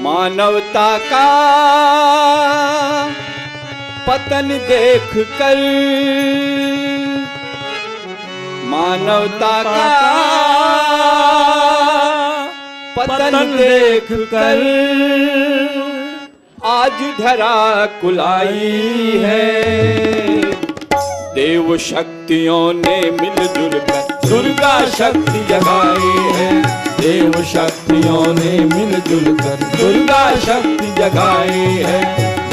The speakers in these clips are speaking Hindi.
मानवता का पतन देख कर, मानवता का पतन देख कर आज धरा कुलाई है। देव शक्तियों ने मिलजुल कर दुर्गा शक्ति जगाई है। देव शक्तियों ने मिलजुल कर दुर्गा शक्ति जगाई है।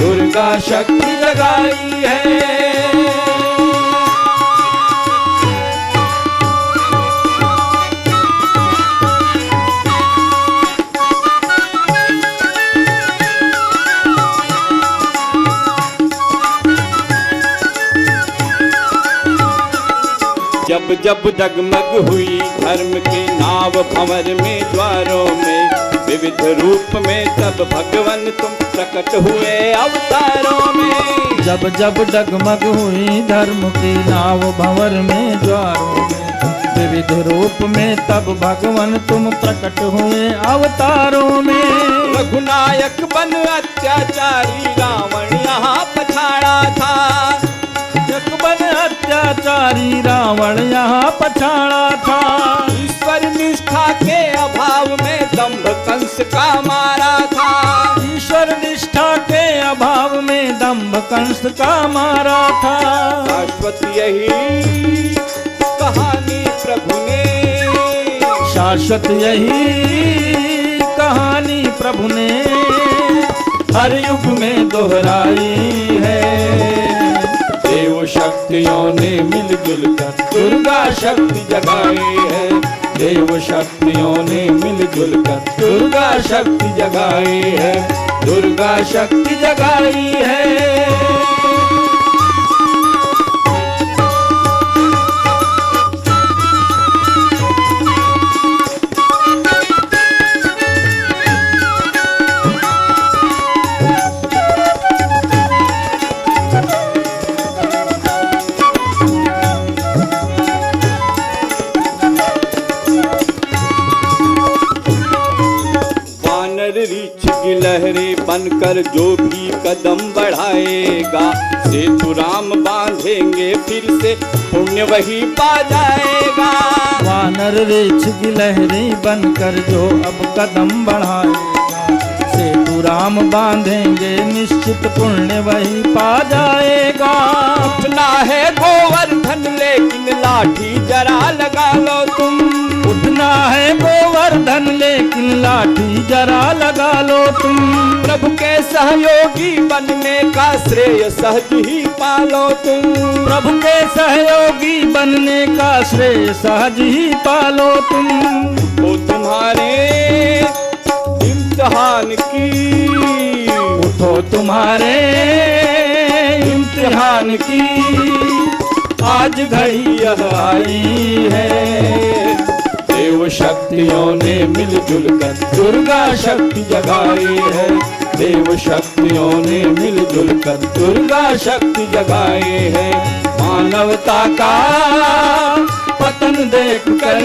दुर्गा शक्ति जगाई है। जब जब डगमग हुई धर्म की नाव भंवर में द्वारों में, विविध रूप में तब भगवान तुम प्रकट हुए अवतारों में। जब जब डगमग हुई धर्म की नाव भंवर में द्वारों में, विविध रूप में तब भगवान तुम प्रकट हुए अवतारों में। रघुनायक बन अत्याचारी रावण यहाँ पछाड़ा था। बन अत्याचारी रावण यहाँ पछाड़ा था। ईश्वर निष्ठा के अभाव में दंभ कंस का मारा था। ईश्वर निष्ठा के अभाव में दंभ कंस का मारा था। शाश्वत यही कहानी प्रभु ने, शाश्वत यही कहानी प्रभु ने हर युग में दोहराई है। देव शक्तियों ने मिलजुल कर दुर्गा शक्ति जगाई है। देव शक्तियों ने मिलजुल कर दुर्गा शक्ति जगाई है। दुर्गा शक्ति जगाई है। रीछ की लहरें बनकर जो भी कदम बढ़ाएगा, सेतु राम बांधेंगे फिर से पुण्य वही पा जाएगा। वानर रीछ की लहरें बनकर जो अब कदम बढ़ाएगा, सेतु राम बांधेंगे निश्चित पुण्य वही पा जाएगा। उठना है गोवर्धन लेकिन लाठी जरा लगा लो तुम। उठना है गोवर्धन लेकिन लाठी जरा लगा लो तुम। प्रभु के सहयोगी बनने का श्रेय सहज ही पालो तुम। प्रभु के सहयोगी बनने का श्रेय सहज ही पालो तुम। वो तुम्हारे इम्तिहान की, उठो तुम्हारे इम्तिहान की आज घड़ी यह आई है। देव शक्तियों ने मिलजुल कर दुर्गा शक्ति जगाई है। देव शक्तियों ने मिलजुल कर दुर्गा शक्ति जगाई है। मानवता का पतन देख कर,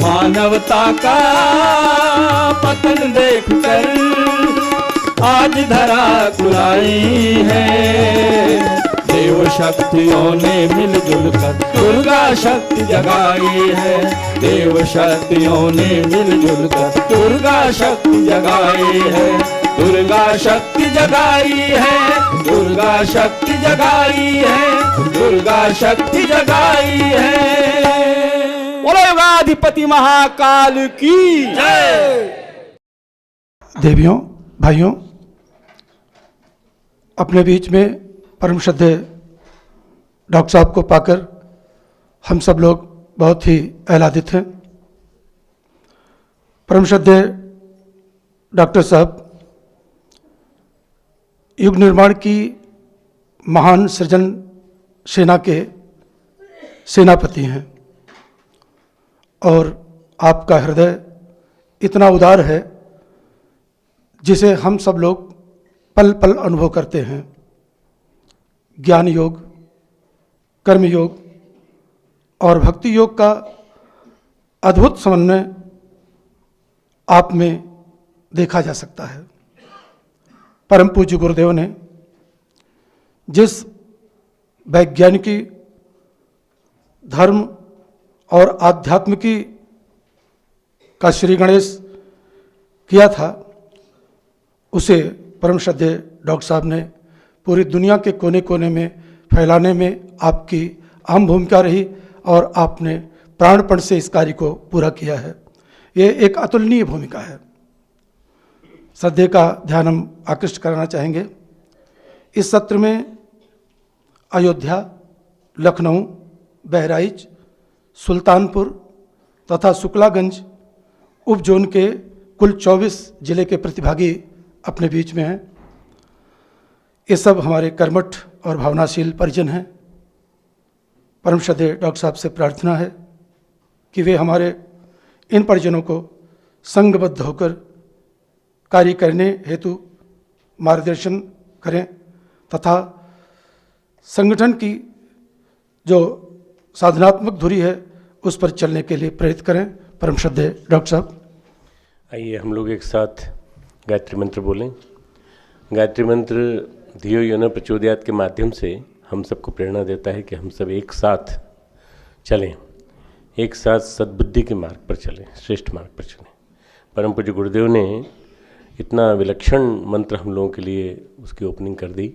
मानवता का पतन देख कर आज धरा कुलाई है। देव शक्तियों ने मिलजुल कर दुर्गा शक्ति जगाई है। देव शक्तियों ने मिलजुल कर दुर्गा शक्ति जगाई है। दुर्गा शक्ति जगाई है। दुर्गा शक्ति जगाई है। दुर्गा शक्ति जगाई है। बोलो युगाधिपति महाकाल की जय। देवियों भाइयों, अपने बीच में परम श्रद्धेय डॉक्टर साहब को पाकर हम सब लोग बहुत ही आह्लादित हैं। परम श्रद्धेय डॉक्टर साहब युग निर्माण की महान सृजन सेना के सेनापति हैं और आपका हृदय इतना उदार है जिसे हम सब लोग पल पल अनुभव करते हैं। ज्ञान योग, कर्म योग और भक्ति योग का अद्भुत समन्वय आप में देखा जा सकता है। परम पूज्य गुरुदेव ने जिस वैज्ञानिकी, धर्म और आध्यात्मिकी का श्री गणेश किया था, उसे परम श्रद्धेय डॉक्टर साहब ने पूरी दुनिया के कोने कोने में फैलाने में आपकी अहम भूमिका रही और आपने प्राणपण से इस कार्य को पूरा किया है। ये एक अतुलनीय भूमिका है। श्रद्धेय का ध्यान हम आकृष्ट कराना चाहेंगे। इस सत्र में अयोध्या, लखनऊ, बहराइच, सुल्तानपुर तथा शुक्लागंज उप जोन के कुल 24 जिले के प्रतिभागी अपने बीच में हैं। ये सब हमारे कर्मठ और भावनाशील परिजन हैं। परम श्रद्धेय डॉक्टर साहब से प्रार्थना है कि वे हमारे इन परिजनों को संघबद्ध होकर कार्य करने हेतु मार्गदर्शन करें तथा संगठन की जो साधनात्मक धुरी है उस पर चलने के लिए प्रेरित करें। परम श्रद्धेय डॉक्टर साहब। आइए हम लोग एक साथ गायत्री मंत्र बोलें। गायत्री मंत्र धियो यो न प्रचोदयात के माध्यम से हम सबको प्रेरणा देता है कि हम सब एक साथ चलें, एक साथ सद्बुद्धि के मार्ग पर चलें, श्रेष्ठ मार्ग पर चलें। परम पूज्य गुरुदेव ने इतना विलक्षण मंत्र हम लोगों के लिए उसकी ओपनिंग कर दी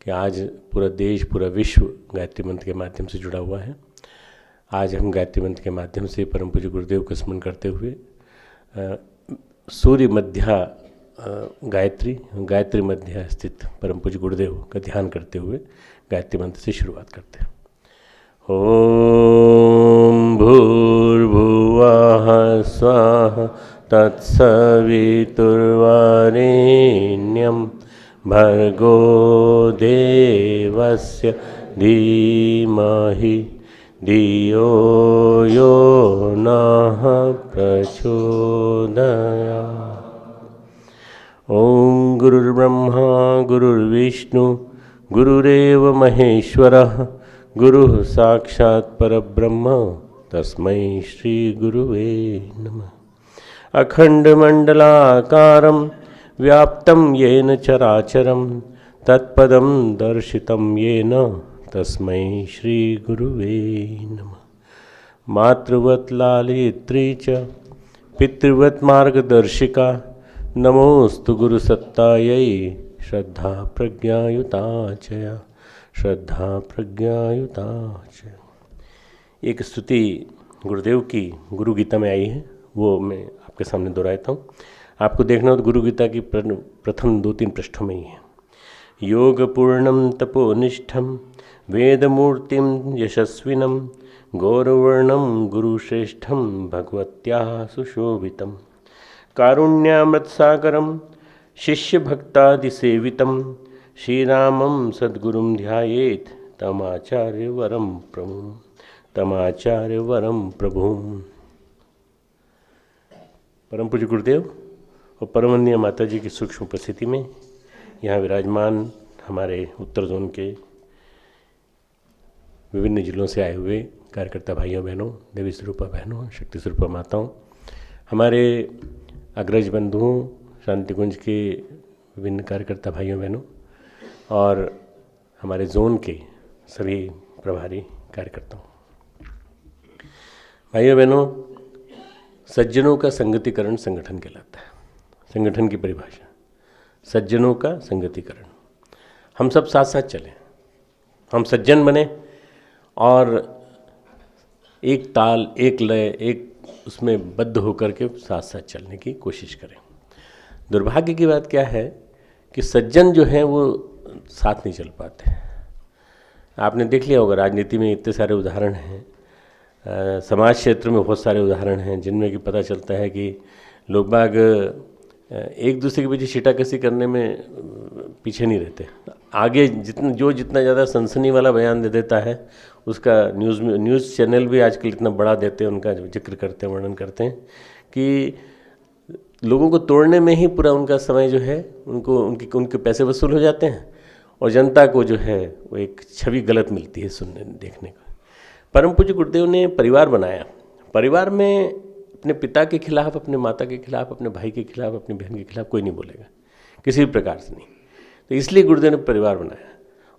कि आज पूरा देश, पूरा विश्व गायत्री मंत्र के माध्यम से जुड़ा हुआ है। आज हम गायत्री मंत्र के माध्यम से परम पूज्य गुरुदेव का स्मरण करते हुए सूर्य मध्या गायत्री मध्य स्थित परम पूज्य गुरुदेव का ध्यान करते हुए गायत्री मंत्र से शुरुआत करते हैं। ओम भूर्भुवः स्वः तत्सवितुर्वरेण्यं भर्गो देवस्य धीमहि धियो यो नः प्रचोदयात्। ओम गुरुर्ब्रह्मा गुरुर्विष्णु गुरुरेव महेश्वरः गुरुः साक्षात् परब्रह्म तस्मै श्री गुरुवे नमः। अखण्डमण्डलाकारं व्याप्तं येन चराचरं तत्पदं दर्शितं येन तस्मै श्री गुरुवे नमः। मातृवत् लालित्री च पितृवत् मार्गदर्शिका नमोस्तु गुरुसत्तायै श्रद्धा प्रज्ञायुता च श्रद्धा प्रज्ञायुता च। एक स्तुति गुरुदेव की गुरु गीता में आई है, वो मैं आपके सामने दोहराता हूँ। आपको देखना हो तो गुरु गीता की प्रथम 2-3 पृष्ठों में ही है। योग पूर्णम तपोनिष्ठम वेदमूर्तिम यशस्विनम गौरवर्णम गुरुश्रेष्ठम भगवत्या सुशोभितम कारुण्यामृतसागरम शिष्यभक्तादिसेवितम श्रीरामं सद्गुरुं ध्यायेत् तमाचार्यवरं प्रभुम्। परम पूज्य गुरुदेव और परमवंदनीय माता जी की सूक्ष्म उपस्थिति में यहाँ विराजमान हमारे उत्तर जोन के विभिन्न जिलों से आए हुए कार्यकर्ता भाइयों बहनों, देवी स्वरूपा बहनों, शक्ति स्वरूपा माताओं, हमारे अग्रज बंधुओं, शांतिकुंज के विभिन्न कार्यकर्ता भाइयों बहनों और हमारे जोन के सभी प्रभारी कार्यकर्ताओं, भाइयों बहनों, सज्जनों का संगतिकरण संगठन कहलाता है। संगठन की परिभाषा, सज्जनों का संगतिकरण। हम सब साथ साथ चलें, हम सज्जन बने और एक ताल, एक लय, एक उसमें बद्ध होकर के साथ साथ चलने की कोशिश करें। दुर्भाग्य की बात क्या है कि सज्जन जो हैं वो साथ नहीं चल पाते। आपने देख लिया होगा, राजनीति में इतने सारे उदाहरण हैं, समाज क्षेत्र में बहुत सारे उदाहरण हैं जिनमें कि पता चलता है कि लोग बाग एक दूसरे के पीछे छीटाकशी करने में पीछे नहीं रहते। आगे जितना ज़्यादा सनसनी वाला बयान दे देता है उसका न्यूज़ चैनल भी आजकल इतना बड़ा देते हैं, उनका जिक्र करते हैं, वर्णन करते हैं कि लोगों को तोड़ने में ही पूरा उनका समय जो है, उनके पैसे वसूल हो जाते हैं और जनता को जो है वो एक छवि गलत मिलती है सुनने देखने को। परम पूज्य गुरुदेव ने परिवार बनाया। परिवार में अपने पिता के खिलाफ, अपने माता के खिलाफ, अपने भाई के खिलाफ, अपनी बहन के खिलाफ कोई नहीं बोलेगा, किसी भी प्रकार से नहीं। तो इसलिए गुरुदेव ने परिवार बनाया,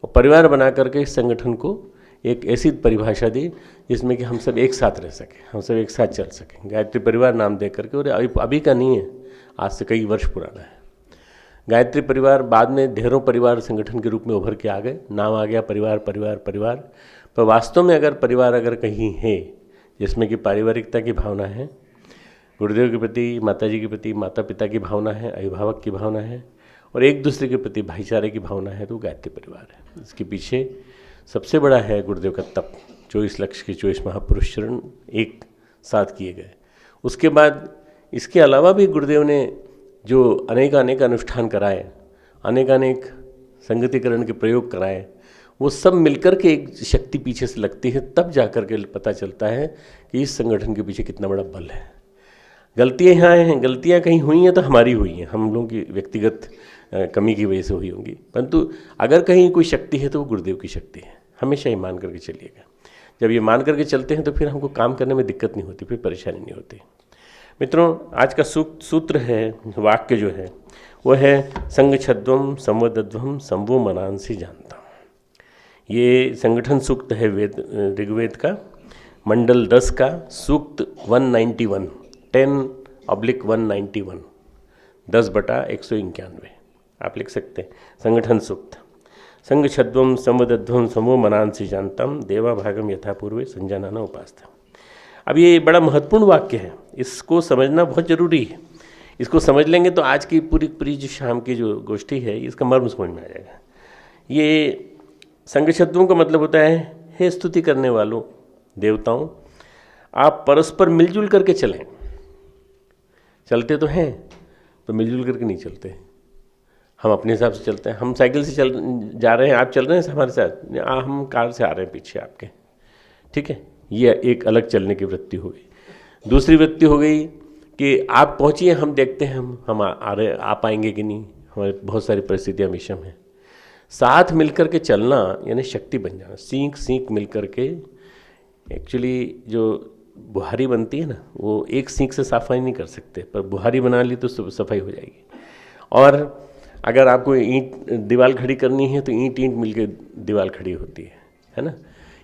और परिवार बना करके इस संगठन को एक ऐसी परिभाषा दी जिसमें कि हम सब एक साथ रह सकें, हम सब एक साथ चल सकें। गायत्री परिवार नाम दे करके, और अभी का नहीं है, आज से कई वर्ष पुराना है। गायत्री परिवार बाद में ढेरों परिवार संगठन के रूप में उभर के आ गए, नाम आ गया परिवार परिवार परिवार। पर वास्तव में अगर परिवार अगर कहीं है जिसमें कि पारिवारिकता की भावना है, गुरुदेव के प्रति, माता जी के प्रति, माता पिता की भावना है, अभिभावक की भावना है, और एक दूसरे के प्रति भाईचारे की भावना है, तो गायत्री परिवार है। इसके पीछे सबसे बड़ा है गुरुदेव का तप, 24 लक्ष के 24 महापुरुष चरण एक साथ किए गए। उसके बाद इसके अलावा भी गुरुदेव ने जो अनेक अनुष्ठान कराए, अनेक संगतिकरण के प्रयोग कराए, वो सब मिलकर के एक शक्ति पीछे से लगती है। तब जाकर के पता चलता है कि इस संगठन के पीछे कितना बड़ा बल है। गलतियाँ यहाँ हैं, गलतियाँ कहीं हुई हैं तो हमारी हुई हैं, हम लोगों की व्यक्तिगत कमी की वजह से हुई होंगी, परंतु अगर कहीं कोई शक्ति है तो वो गुरुदेव की शक्ति है। हमेशा ये मान करके चलिएगा। जब ये मान करके चलते हैं तो फिर हमको काम करने में दिक्कत नहीं होती, फिर परेशानी नहीं होती। मित्रों, आज का सूत्र है, वाक्य जो है वो है संग छद्वम संवदध्वम संवो मनांसी जानता। ये संगठन सूक्त है ऋग्वेद का, मंडल 10 का, सूक्त 191, 10/191, 10/191 आप लिख सकते हैं। संगठन सूक्त। संग छद्वम संवदध्वम समो मनांसी जानतम देवा भागम यथा पूर्वे संजानाना उपास्ता। अब ये बड़ा महत्वपूर्ण वाक्य है, इसको समझना बहुत जरूरी है। इसको समझ लेंगे तो आज की पूरी जो शाम की जो गोष्ठी है इसका मर्म समझ में आ जाएगा। ये संग छद्वों का मतलब होता है, हे स्तुति करने वालों देवताओं, आप परस्पर मिलजुल करके चलें। चलते तो हैं तो मिलजुल करके नहीं चलते, हम अपने हिसाब से चलते हैं। हम साइकिल से जा रहे हैं, आप चल रहे हैं हमारे साथ, हम कार से आ रहे हैं पीछे आपके, ठीक है। ये एक अलग चलने की वृत्ति हो गई। दूसरी वृत्ति हो गई कि आप पहुँचिए, हम देखते हैं हम आ पाएंगे कि नहीं, हमारे बहुत सारी परिस्थितियाँ विषम हैं। साथ मिलकर के चलना यानी शक्ति बन जाना। सींक मिल कर के, एक्चुअली जो बुहारी बनती है ना, वो एक सींक से सफाई नहीं कर सकते, पर बुहारी बना ली तो सफाई हो जाएगी। और अगर आपको ईंट दीवार खड़ी करनी है तो ईंट मिलके दीवार खड़ी होती है ना।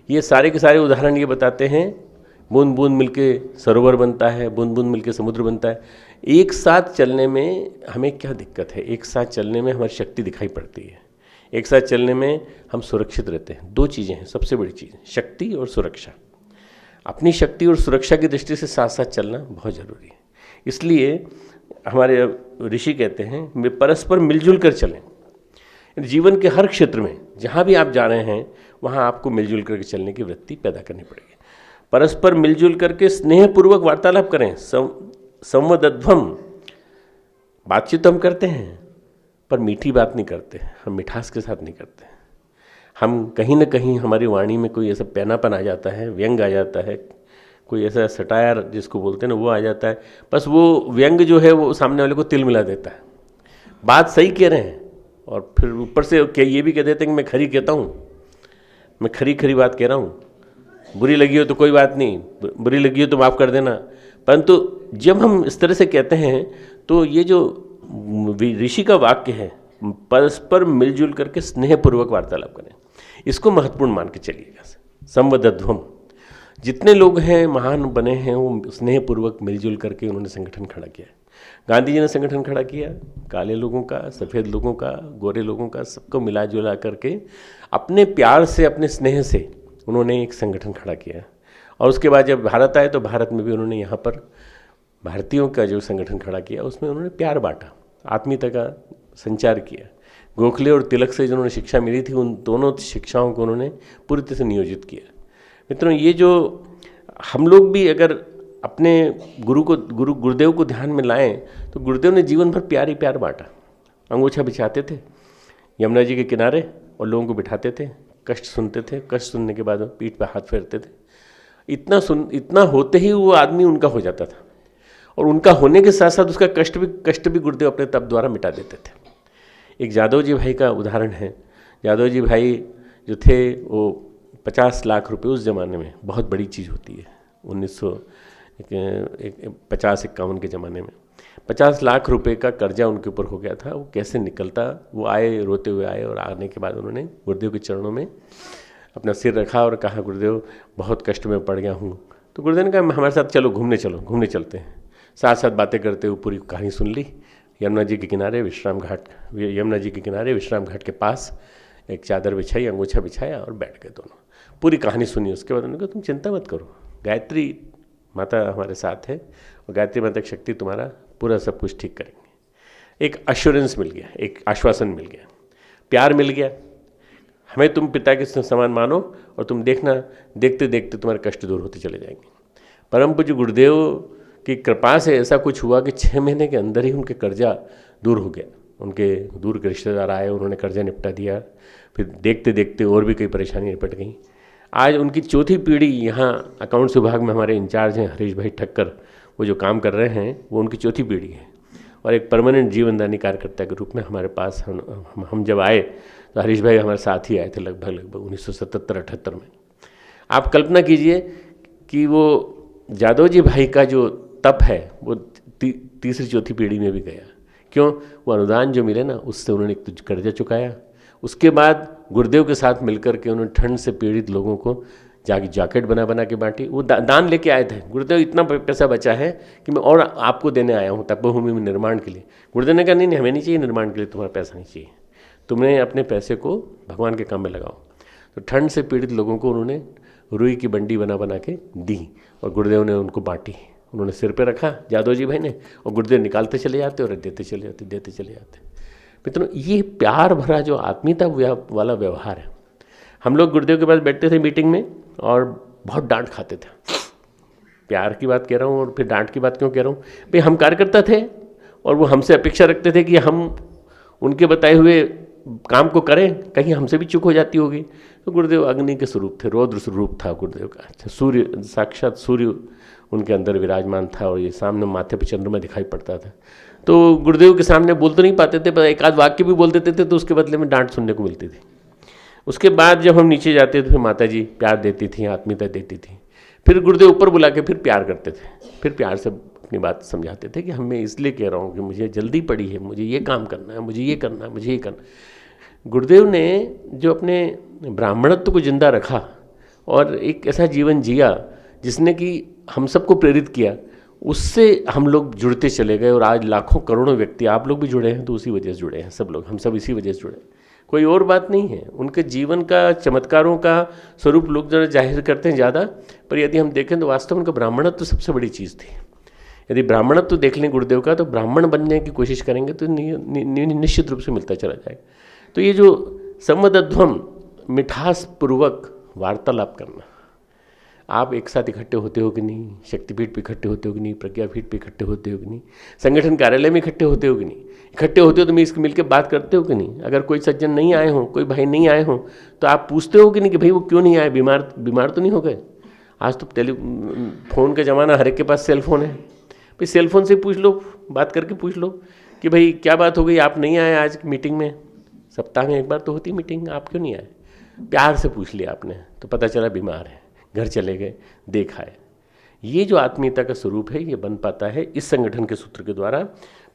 ये सारे के सारे उदाहरण ये बताते हैं, बूंद बूंद मिलके सरोवर बनता है, बूंद बूंद मिलके समुद्र बनता है। एक साथ चलने में हमें क्या दिक्कत है? एक साथ चलने में हमारी शक्ति दिखाई पड़ती है, एक साथ चलने में हम सुरक्षित रहते हैं। दो चीज़ें हैं सबसे बड़ी चीज़, शक्ति और सुरक्षा। अपनी शक्ति और सुरक्षा की दृष्टि से साथ साथ चलना बहुत ज़रूरी है। इसलिए हमारे ऋषि कहते हैं परस्पर मिलजुल कर चलें। जीवन के हर क्षेत्र में जहाँ भी आप जा रहे हैं वहाँ आपको मिलजुल करके चलने की वृत्ति पैदा करनी पड़ेगी। परस्पर मिलजुल करके स्नेहपूर्वक वार्तालाप करें। संवदध्वम, बातचीत तो हम करते हैं पर मीठी बात नहीं करते, हम मिठास के साथ नहीं करते। हम कहीं ना कहीं हमारी वाणी में कोई ऐसा पैनापन आ जाता है, व्यंग आ जाता है, कोई ऐसा सटायर जिसको बोलते हैं ना वो आ जाता है। बस वो व्यंग जो है वो सामने वाले को तिल मिला देता है। बात सही कह रहे हैं और फिर ऊपर से क्या ये भी कह देते हैं कि मैं खरी कहता हूँ, मैं खरी बात कह रहा हूँ, बुरी लगी हो तो कोई बात नहीं, बुरी लगी हो तो माफ़ कर देना। परंतु जब हम इस तरह से कहते हैं तो ये जो ऋषि का वाक्य है, परस्पर मिलजुल करके स्नेहपूर्वक वार्तालाप करें, इसको महत्वपूर्ण मान के चलिएगा। संवदध्वम, जितने लोग हैं महान बने हैं वो स्नेहपूर्वक मिलजुल करके उन्होंने संगठन खड़ा किया। गांधी जी ने संगठन खड़ा किया, काले लोगों का, सफ़ेद लोगों का, गोरे लोगों का, सबको मिला जुला करके अपने प्यार से, अपने स्नेह से उन्होंने एक संगठन खड़ा किया। और उसके बाद जब भारत आए तो भारत में भी उन्होंने यहाँ पर भारतीयों का जो संगठन खड़ा किया उसमें उन्होंने प्यार बांटा, आत्मीयता का संचार किया। गोखले और तिलक से जिन्होंने शिक्षा मिली थी उन दोनों शिक्षाओं को उन्होंने पूरी तरह से नियोजित किया। मित्रों, ये जो हम लोग भी अगर अपने गुरुदेव को ध्यान में लाएं तो गुरुदेव ने जीवन भर प्यार ही प्यार बांटा। अंगोछा बिछाते थे यमुना जी के किनारे और लोगों को बिठाते थे, कष्ट सुनते थे, कष्ट सुनने के बाद पीठ पर हाथ फेरते थे। इतना होते ही वो आदमी उनका हो जाता था, और उनका होने के साथ साथ उसका कष्ट भी गुरुदेव अपने तप द्वारा मिटा देते थे। एक यादव जी भाई का उदाहरण है। यादव जी भाई जो थे वो 50 लाख रुपए उस ज़माने में बहुत बड़ी चीज़ होती है। एक 50-51 के ज़माने में 50 लाख रुपए का कर्जा उनके ऊपर हो गया था। वो कैसे निकलता, वो आए, रोते हुए आए, और आने के बाद उन्होंने गुरुदेव के चरणों में अपना सिर रखा और कहा, गुरुदेव बहुत कष्ट में पड़ गया हूँ। तो गुरुदेव ने कहा, हमारे साथ चलो, घूमने चलते हैं। साथ साथ बातें करते हुए पूरी कहानी सुन ली। यमुना जी के किनारे विश्राम घाट के पास एक चादर बिछाई, अंगोछा बिछाया और बैठ गए दोनों। पूरी कहानी सुनी। उसके बाद उन्होंने कहा, तुम चिंता मत करो, गायत्री माता हमारे साथ है और गायत्री माता की शक्ति तुम्हारा पूरा सब कुछ ठीक करेंगे। एक एश्योरेंस मिल गया, एक आश्वासन मिल गया, प्यार मिल गया। हमें तुम पिता के समान मानो और तुम देखना, देखते देखते तुम्हारे कष्ट दूर होते चले जाएंगे। परम पूज्य गुरुदेव की कृपा से ऐसा कुछ हुआ कि 6 महीने के अंदर ही उनके कर्जा दूर हो गया। उनके दूर के रिश्तेदार आए, उन्होंने कर्जा निपटा दिया। फिर देखते देखते और भी कई परेशानियाँ निपट गईं। आज उनकी चौथी पीढ़ी यहाँ अकाउंट्स विभाग में हमारे इंचार्ज हैं हरीश भाई ठक्कर, वो जो काम कर रहे हैं वो उनकी चौथी पीढ़ी है। और एक परमानेंट जीवनदानी कार्यकर्ता के रूप में हमारे पास हम जब आए तो हरीश भाई हमारे साथ ही आए थे लगभग 1977-78 में। आप कल्पना कीजिए कि वो जादव जी भाई का जो तप है वो तीसरी चौथी पीढ़ी में भी गया। क्यों? वो अनुदान जो मिले ना, उससे उन्होंने एक तो कर्जा चुकाया। उसके बाद गुरुदेव के साथ मिलकर के उन्होंने ठंड से पीड़ित लोगों को जैकेट बना के बांटी। वो दान लेके आए थे। गुरुदेव, इतना पैसा बचा है कि मैं और आपको देने आया हूँ तपोभूमि में निर्माण के लिए। गुरुदेव ने कहा, नहीं, हमें नहीं चाहिए निर्माण के लिए, तुम्हारा पैसा नहीं चाहिए, तुमने अपने पैसे को भगवान के काम में लगाओ। तो ठंड से पीड़ित लोगों को उन्होंने रुई की बंडी बना के दी और गुरुदेव ने उनको बांटी। उन्होंने सिर पे रखा जादव जी भाई ने, और गुरुदेव निकालते चले जाते और देते चले जाते। मित्रों, ये प्यार भरा जो आत्मीयता वाला व्यवहार है। हम लोग गुरुदेव के पास बैठते थे मीटिंग में और बहुत डांट खाते थे। प्यार की बात कह रहा हूँ और फिर डांट की बात क्यों कह रहा हूँ? भाई, हम कार्यकर्ता थे और वो हमसे अपेक्षा रखते थे कि हम उनके बताए हुए काम को करें, कहीं हमसे भी चूक हो जाती होगी। तो गुरुदेव अग्नि के स्वरूप थे, रौद्र स्वरूप था गुरुदेव का। सूर्य, साक्षात सूर्य उनके अंदर विराजमान था और ये सामने माथे पर चंद्रमा दिखाई पड़ता था। तो गुरुदेव के सामने बोल तो नहीं पाते थे, पर एक आध वाक्य भी बोल देते थे तो उसके बदले में डांट सुनने को मिलती थी। उसके बाद जब हम नीचे जाते थे, फिर माता जी प्यार देती थी, आत्मीयता देती थी। फिर गुरुदेव ऊपर बुला के फिर प्यार करते थे, फिर प्यार से अपनी बात समझाते थे कि हम मैं इसलिए कह रहा हूँ कि मुझे जल्दी पड़ी है, मुझे ये काम करना है, मुझे ये करना है, मुझे ये करना। गुरुदेव ने जो अपने ब्राह्मणत्व को जिंदा रखा और एक ऐसा जीवन जिया जिसने कि हम सबको प्रेरित किया, उससे हम लोग जुड़ते चले गए। और आज लाखों करोड़ों व्यक्ति, आप लोग भी जुड़े हैं तो उसी वजह से जुड़े हैं, सब लोग, हम सब इसी वजह से जुड़े, कोई और बात नहीं है। उनके जीवन का, चमत्कारों का स्वरूप लोग जरा जाहिर करते हैं ज़्यादा, पर यदि हम देखें तो वास्तव में उनका ब्राह्मणत्व सबसे बड़ी चीज़ थी। यदि ब्राह्मणत्व देख लें गुरुदेव का, तो ब्राह्मण बनने की कोशिश करेंगे तो निश्चित रूप से मिलता चला जाएगा। तो ये जो संवदध्वम, मिठासपूर्वक वार्तालाप करना, आप एक साथ इकट्ठे होते हो कि नहीं, शक्तिपीठ पे इकट्ठे होते हो कि नहीं, प्रज्ञापीठ पे इकट्ठे होते हो कि नहीं, संगठन कार्यालय में इकट्ठे होते हो कि नहीं, इकट्ठे होते हो तो मिल के बात करते हो कि नहीं। अगर कोई सज्जन नहीं आए हों, कोई भाई नहीं आए हों, तो आप पूछते हो कि नहीं कि भाई वो क्यों नहीं आए, बीमार तो नहीं हो गए। आज तो फ़ोन का ज़माना, हर एक के पास सेल फोन है। भाई सेल फोन से पूछ लो, बात करके पूछ लो कि भाई क्या बात हो गई, आप नहीं आए आज मीटिंग में। सप्ताह में एक बार तो होती मीटिंग, आप क्यों नहीं आए? प्यार से पूछ लिया आपने तो पता चला बीमार है, घर चले गए, देखा है। ये जो आत्मीयता का स्वरूप है, ये बन पाता है इस संगठन के सूत्र के द्वारा।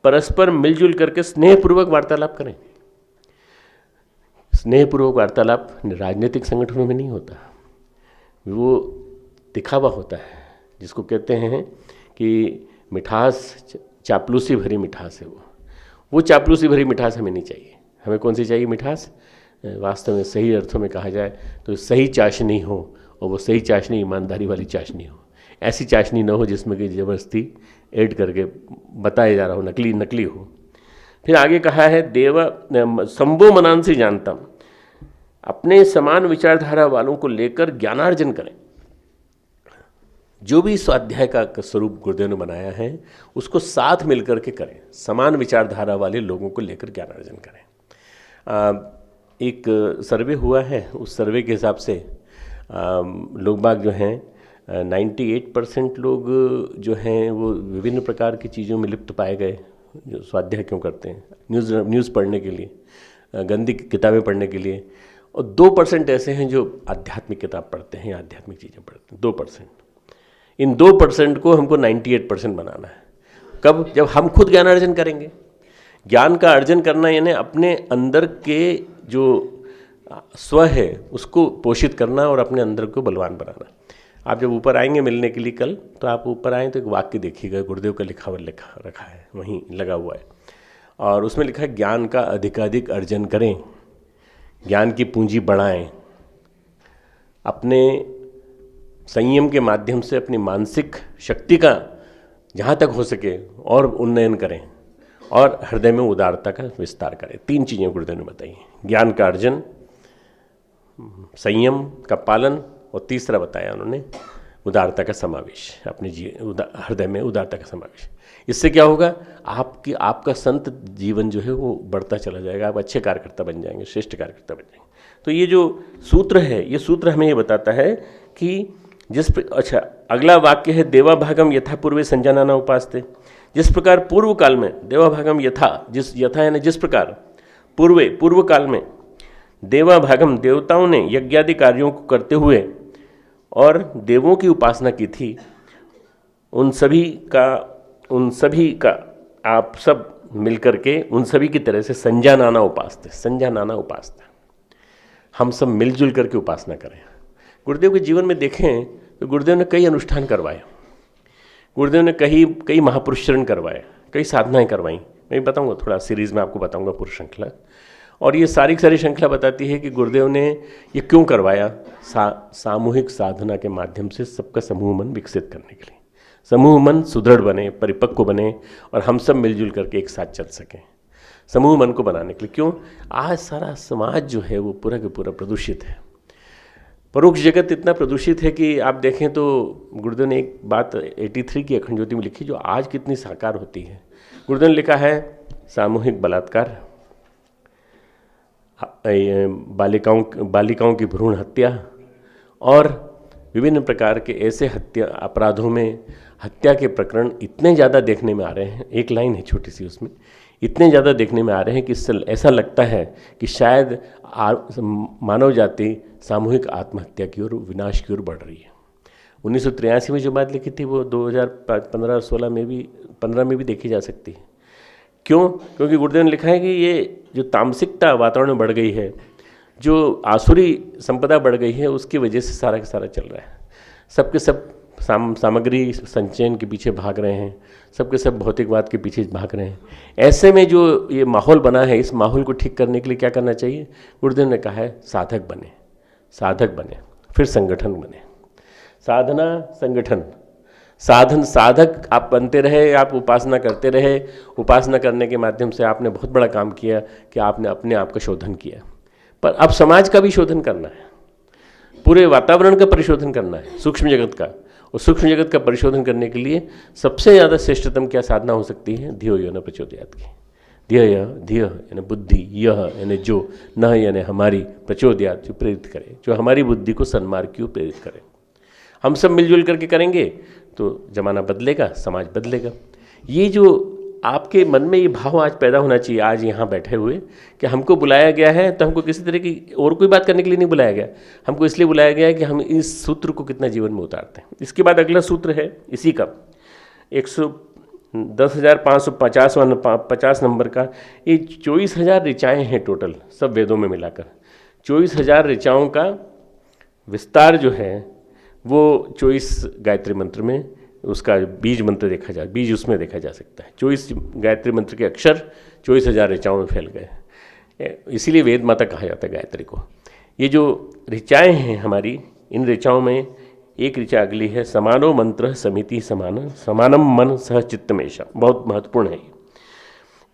परस्पर मिलजुल करके स्नेहपूर्वक वार्तालाप करें। स्नेहपूर्वक वार्तालाप राजनीतिक संगठनों में नहीं होता, वो दिखावा होता है, जिसको कहते हैं कि मिठास, चापलूसी भरी मिठास है। वो चापलूसी भरी मिठास हमें नहीं चाहिए। हमें कौन सी चाहिए मिठास? वास्तव में सही अर्थों में कहा जाए तो सही चाशनी हो, और वो सही चाशनी ईमानदारी वाली चाशनी हो। ऐसी चाशनी ना हो जिसमें कि ज़बरदस्ती ऐड करके बताया जा रहा हो, नकली हो। फिर आगे कहा है, देव संभो मनांसी जानता, अपने समान विचारधारा वालों को लेकर ज्ञानार्जन करें। जो भी स्वाध्याय का स्वरूप गुरुदेव ने बनाया है उसको साथ मिलकर के करें, समान विचारधारा वाले लोगों को लेकर ज्ञानार्जन करें। एक सर्वे हुआ है, उस सर्वे के हिसाब से लोग बाग जो हैं 98% लोग जो हैं वो विभिन्न प्रकार की चीज़ों में लिप्त पाए गए। जो स्वाध्याय क्यों करते हैं? न्यूज़ पढ़ने के लिए, गंदी किताबें पढ़ने के लिए। और 2% ऐसे हैं जो आध्यात्मिक किताब पढ़ते हैं, आध्यात्मिक चीज़ें पढ़ते हैं, 2%। इन 2% को हमको 98% बनाना है। कब? जब हम खुद ज्ञान अर्जन करेंगे। ज्ञान का अर्जन करना यानी अपने अंदर के जो स्व है उसको पोषित करना और अपने अंदर को बलवान बनाना। आप जब ऊपर आएंगे मिलने के लिए कल, तो आप ऊपर आएँ तो एक वाक्य देखिएगा, गुरुदेव का लिखा रखा है, वहीं लगा हुआ है, और उसमें लिखा है ज्ञान का अधिकाधिक अर्जन करें, ज्ञान की पूंजी बढ़ाएं, अपने संयम के माध्यम से अपनी मानसिक शक्ति का जहाँ तक हो सके और उन्नयन करें, और हृदय में उदारता का विस्तार करें। 3 चीज़ें गुरुदेव ने बताई, ज्ञान का अर्जन, संयम का पालन, और तीसरा बताया उन्होंने उदारता का समावेश, अपने हृदय में उदारता का समावेश। इससे क्या होगा? आपका संत जीवन जो है वो बढ़ता चला जाएगा, आप अच्छे कार्यकर्ता बन जाएंगे, श्रेष्ठ कार्यकर्ता बन जाएंगे। तो ये जो सूत्र है, ये सूत्र हमें ये बताता है कि अच्छा, अगला वाक्य है देवा भागम यथा पूर्वे संजानाना उपास्ते। जिस प्रकार पूर्व काल में देवा भागम यथा यानी जिस प्रकार पूर्व काल में देवा भागम देवताओं ने यज्ञादि कार्यों को करते हुए और देवों की उपासना की थी, उन सभी का आप सब मिलकर के उन सभी की तरह से संजानाना उपासते, हम सब मिलजुल करके उपासना करें। गुरुदेव के जीवन में देखें तो गुरुदेव ने कई अनुष्ठान करवाए, गुरुदेव ने कई महापुरुषरण करवाए, कई साधनाएं करवाई। मैं बताऊंगा, थोड़ा सीरीज में आपको बताऊंगा पूरी श्रृंखला, और ये सारी श्रृंखला बताती है कि गुरुदेव ने ये क्यों करवाया। सामूहिक साधना के माध्यम से सबका समूह मन विकसित करने के लिए, समूह मन सुदृढ़ बने, परिपक्व बने, और हम सब मिलजुल करके एक साथ चल सकें, समूह मन को बनाने के लिए। क्यों? आज सारा समाज जो है वो पूरा का पूरा प्रदूषित है, परोक्ष जगत इतना प्रदूषित है कि आप देखें तो गुरुदेव ने एक बात 83 की अखंड ज्योति में लिखी जो आज कितनी साकार होती है। गुरुदेव ने लिखा है सामूहिक बलात्कार, बालिकाओं की भ्रूण हत्या, और विभिन्न प्रकार के ऐसे अपराधों में हत्या के प्रकरण इतने ज़्यादा देखने में आ रहे हैं। एक लाइन है छोटी सी, उसमें इतने ज़्यादा देखने में आ रहे हैं कि ऐसा लगता है कि शायद मानव जाति सामूहिक आत्महत्या की ओर, विनाश की ओर बढ़ रही है। 1983 में जो बात लिखी थी वो 2015-16 में भी 15 में भी देखी जा सकती है। क्यों? क्योंकि गुरुदेव ने लिखा है कि ये जो तामसिकता वातावरण में बढ़ गई है, जो आसुरी संपदा बढ़ गई है, उसकी वजह से सारा का सारा चल रहा है। सबके सब सामग्री संचयन के पीछे भाग रहे हैं, सबके सब भौतिकवाद के पीछे भाग रहे हैं। ऐसे में जो ये माहौल बना है, इस माहौल को ठीक करने के लिए क्या करना चाहिए? गुरुदेव ने कहा है साधक बने, फिर संगठन बने। साधना, संगठन, साधक आप बनते रहे, आप उपासना करते रहे। उपासना करने के माध्यम से आपने बहुत बड़ा काम किया कि आपने अपने आप का शोधन किया, पर अब समाज का भी शोधन करना है, पूरे वातावरण का परिशोधन करना है, सूक्ष्म जगत का। और सूक्ष्म जगत का परिशोधन करने के लिए सबसे ज़्यादा श्रेष्ठतम क्या साधना हो सकती है? धियो यो न प्रचोदयात् की। धिय यानी बुद्धि, यह यानी जो, न यानी हमारी, प्रचोदयात् जो प्रेरित करे, जो हमारी बुद्धि को सन्मार्ग की ओर प्रेरित करे। हम सब मिलजुल करके करेंगे तो जमाना बदलेगा, समाज बदलेगा। ये जो आपके मन में ये भाव आज पैदा होना चाहिए, आज यहाँ बैठे हुए, कि हमको बुलाया गया है तो हमको किसी तरह की और कोई बात करने के लिए नहीं बुलाया गया, हमको इसलिए बुलाया गया है कि हम इस सूत्र को कितना जीवन में उतारते हैं। इसके बाद अगला सूत्र है इसी का 10,550 नंबर का। ये 24,000 ऋचाएँ हैं टोटल, सब वेदों में मिलाकर। 24,000 ऋचाओं का विस्तार जो है वो 24 गायत्री मंत्र में, उसका बीज मंत्र देखा जा, बीज उसमें देखा जा सकता है। 24 गायत्री मंत्र के अक्षर 24,000 ऋचाओं में फैल गए, इसीलिए वेद माता कहा जाता है गायत्री को। ये जो ऋचाएँ हैं हमारी, इन ऋचाओं में एक ऋचा अगली है समानो मंत्र समिति समानम मन सह चित्तमेशा, बहुत महत्वपूर्ण है।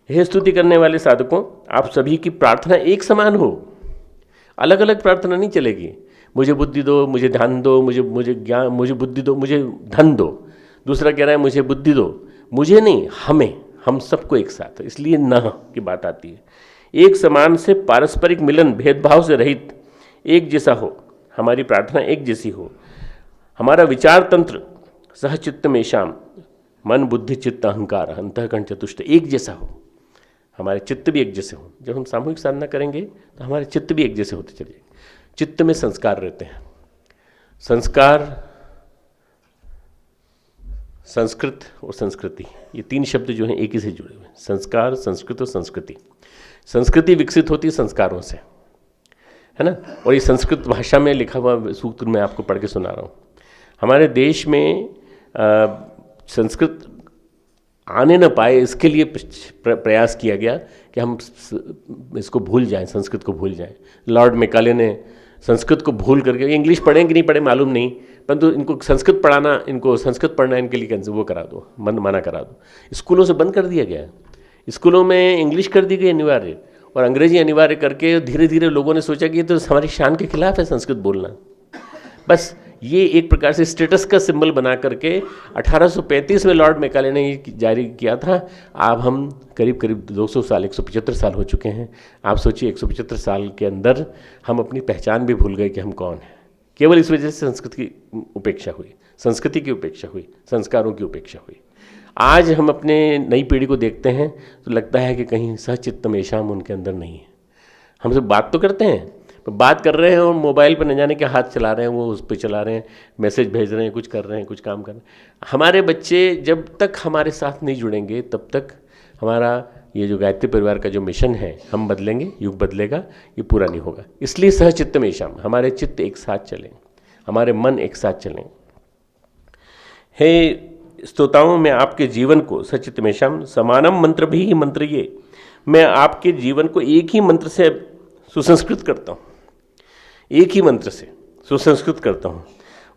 हे स्तुति करने वाले साधकों, आप सभी की प्रार्थना एक समान हो, अलग अलग प्रार्थना नहीं चलेगी। मुझे बुद्धि दो, मुझे ध्यान दो, मुझे ज्ञान, मुझे बुद्धि दो, मुझे धन दो। दूसरा कह रहा है मुझे बुद्धि दो, मुझे नहीं, हमें, हम सबको एक साथ। इसलिए न की बात आती है। एक समान से पारस्परिक मिलन, भेदभाव से रहित एक जैसा हो, हमारी प्रार्थना एक जैसी हो। हमारा विचार तंत्र सहचित्त में शाम, मन बुद्धि चित्त अहंकार अंतःकरण चतुष्ट एक जैसा हो, हमारे चित्त भी एक जैसे हो। जब हम सामूहिक साधना करेंगे तो हमारे चित्त भी एक जैसे होते चले जाएंगे। चित्त में संस्कार रहते हैं, संस्कार संस्कृत और संस्कृति, ये तीन शब्द जो हैं एक ही से जुड़े हुए हैं। संस्कार, संस्कृत और संस्कृति। संस्कृति विकसित होती है संस्कारों से, है ना। और ये संस्कृत भाषा में लिखा हुआ सूत्र मैं आपको पढ़ के सुना रहा हूँ। हमारे देश में संस्कृत आने न पाए इसके लिए प्रयास किया गया कि हम इसको भूल जाएं, संस्कृत को भूल जाएं। लॉर्ड मैकाले ने संस्कृत को भूल करके, इंग्लिश पढ़ें कि नहीं पढ़े मालूम नहीं, परंतु इनको संस्कृत पढ़ाना, इनको संस्कृत पढ़ना इनके लिए वो करा दो, मना करा दो। स्कूलों से बंद कर दिया गया। स्कूलों में इंग्लिश कर दी गई अनिवार्य और अंग्रेजी अनिवार्य करके धीरे धीरे लोगों ने सोचा कि ये तो हमारी शान के खिलाफ है संस्कृत बोलना। बस ये एक प्रकार से स्टेटस का सिंबल बना करके 1835 में लॉर्ड मैकाले ने ये जारी किया था। अब हम करीब करीब 200 साल, 175 साल हो चुके हैं। आप सोचिए 175 साल के अंदर हम अपनी पहचान भी भूल गए कि हम कौन हैं। केवल इस वजह से संस्कृत की उपेक्षा हुई, संस्कृति की उपेक्षा हुई, संस्कारों की उपेक्षा हुई। आज हम अपने नई पीढ़ी को देखते हैं तो लगता है कि कहीं सचित्तम एषाम उनके अंदर नहीं है। हमसे बात तो करते हैं, बात कर रहे हैं और मोबाइल पर न जाने क्या हाथ चला रहे हैं, वो उस पर चला रहे हैं, मैसेज भेज रहे हैं, कुछ कर रहे हैं, कुछ काम कर रहे हैं। हमारे बच्चे जब तक हमारे साथ नहीं जुड़ेंगे तब तक हमारा ये जो गायत्री परिवार का जो मिशन है, हम बदलेंगे, युग बदलेगा, ये पूरा नहीं होगा। इसलिए सहचित्तम एषाम, हमारे चित्त एक साथ चलें, हमारे मन एक साथ चलें। हे श्रोताओं, मैं आपके जीवन को सचित्तम एषाम समानम मंत्र भी मंत्र ये, मैं आपके जीवन को एक ही मंत्र से सुसंस्कृत करता हूँ, एक ही मंत्र से सुसंस्कृत करता हूँ।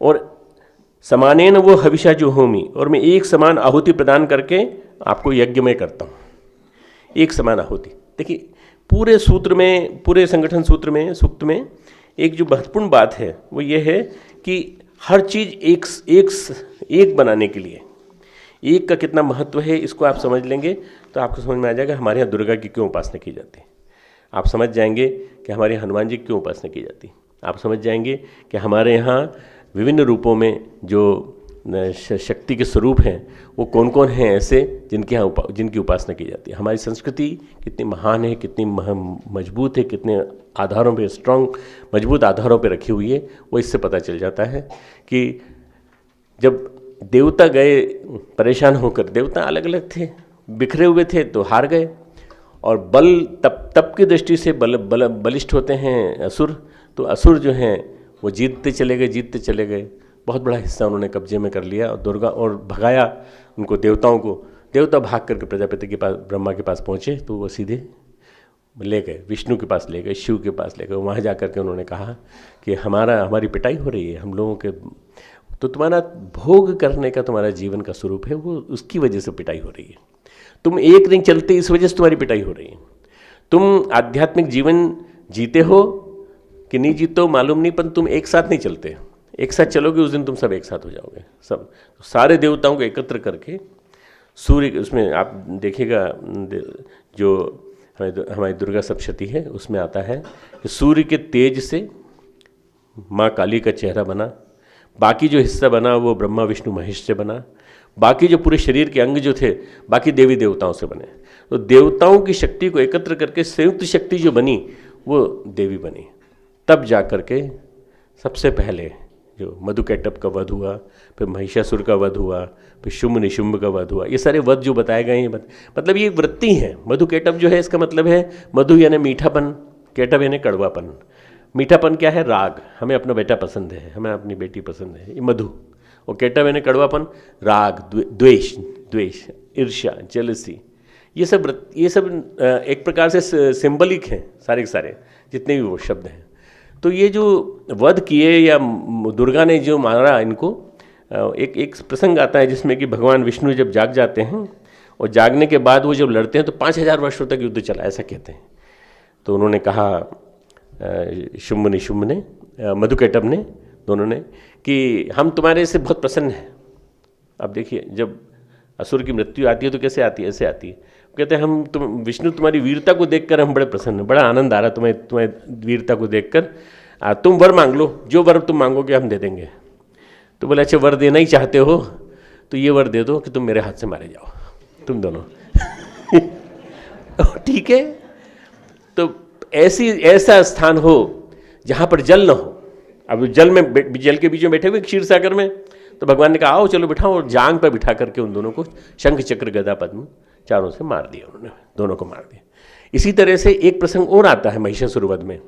और समानेन वो हविषा जो होमी, और मैं एक समान आहुति प्रदान करके आपको यज्ञ में करता हूँ, एक समान आहुति। देखिए पूरे सूत्र में, पूरे संगठन सूत्र में, सूक्त में एक जो महत्वपूर्ण बात है वो ये है कि हर चीज़ एक बनाने के लिए एक का कितना महत्व है, इसको आप समझ लेंगे तो आपको समझ में आ जाएगा हमारे यहाँ दुर्गा की क्यों उपासना की जाती है। आप समझ जाएंगे कि हमारे हनुमान जी क्यों उपासना की जाती है। आप समझ जाएंगे कि हमारे यहाँ विभिन्न रूपों में जो शक्ति के स्वरूप हैं वो कौन कौन हैं ऐसे जिनकी उपासना की जाती है। हमारी संस्कृति कितनी महान है, कितनी मजबूत है, कितने आधारों पे, स्ट्रॉन्ग मजबूत आधारों पे रखी हुई है, वो इससे पता चल जाता है कि जब देवता गए परेशान होकर, देवता अलग अलग थे, बिखरे हुए थे तो हार गए, और बल तप की दृष्टि से बलिष्ठ होते हैं असुर, तो असुर जो हैं वो जीतते चले गए। बहुत बड़ा हिस्सा उन्होंने कब्जे में कर लिया और दुर्गा और भगाया उनको, देवताओं को। देवता भाग करके प्रजापति के पास, ब्रह्मा के पास पहुँचे तो वो सीधे ले गए, विष्णु के पास ले गए, शिव के पास ले गए। वहाँ जा करके उन्होंने कहा कि हमारी पिटाई हो रही है, हम लोगों के, तो तुम्हारा भोग करने का तुम्हारा जीवन का स्वरूप है, वो उसकी वजह से पिटाई हो रही है। तुम एक नहीं चलते, इस वजह से तुम्हारी पिटाई हो रही है। तुम आध्यात्मिक जीवन जीते हो कि नहीं जीते हो मालूम नहीं, पर तुम एक साथ नहीं चलते। एक साथ चलोगे उस दिन तुम सब एक साथ हो जाओगे। सब सारे देवताओं को एकत्र करके सूर्य, उसमें आप देखिएगा जो हमारी दुर्गा सप्तशती है उसमें आता है कि सूर्य के तेज से माँ काली का चेहरा बना, बाकी जो हिस्सा बना वो ब्रह्मा विष्णु महेश से बना, बाकी जो पूरे शरीर के अंग जो थे बाकी देवी देवताओं से बने। तो देवताओं की शक्ति को एकत्र करके संयुक्त शक्ति जो बनी वो देवी बनी। तब जा कर के सबसे पहले जो मधुकैटभ का वध हुआ, फिर महिषासुर का वध हुआ, फिर शुंभ निशुंभ का वध हुआ। ये सारे वध जो बताए गए हैं, मतलब ये वृत्ति है। मधुकैटभ जो है इसका मतलब है मधु यानी मीठापन, कैटभ यानी कड़वापन। मीठापन क्या है? राग, हमें अपना बेटा पसंद है, हमें अपनी बेटी पसंद है, ये मधु। और कैटभ यानी कड़वापन, राग, द्वेष, ईर्ष्या, जेलसी, ये सब एक प्रकार से सिंबलिक हैं सारे के सारे जितने भी वो शब्द हैं। तो ये जो वध किए या दुर्गा ने जो मारा इनको, एक प्रसंग आता है जिसमें कि भगवान विष्णु जब जाग जाते हैं और जागने के बाद वो जब लड़ते हैं तो 5000 वर्षों तक युद्ध चला, ऐसा कहते हैं। तो उन्होंने कहा शुंभ निशुंभ ने, मधुकैटभ ने, दोनों ने, कि हम तुम्हारे से बहुत प्रसन्न हैं। अब देखिए जब असुर की मृत्यु आती है तो कैसे आती है? ऐसे आती है। कहते हैं विष्णु तुम्हारी वीरता को देखकर हम बड़े प्रसन्न हैं, बड़ा आनंद आ रहा तुम्हें वीरता को देखकर, तुम वर मांग लो, जो वर तुम मांगोगे हम दे देंगे। तो बोले अच्छा वर देना ही चाहते हो तो ये वर दे दो कि तुम मेरे हाथ से मारे जाओ तुम दोनों। ठीक है, तो ऐसा स्थान हो जहाँ पर जल न हो। अब जल के बीच में बैठे हुए क्षीर सागर में, तो भगवान ने कहा आओ चलो बिठाओ, और जांग पर बिठा करके उन दोनों को शंख चक्र गदा पद्म चारों से मार दिया उन्होंने, दोनों को मार दिया। इसी तरह से एक प्रसंग और आता है महिषासुर वध में,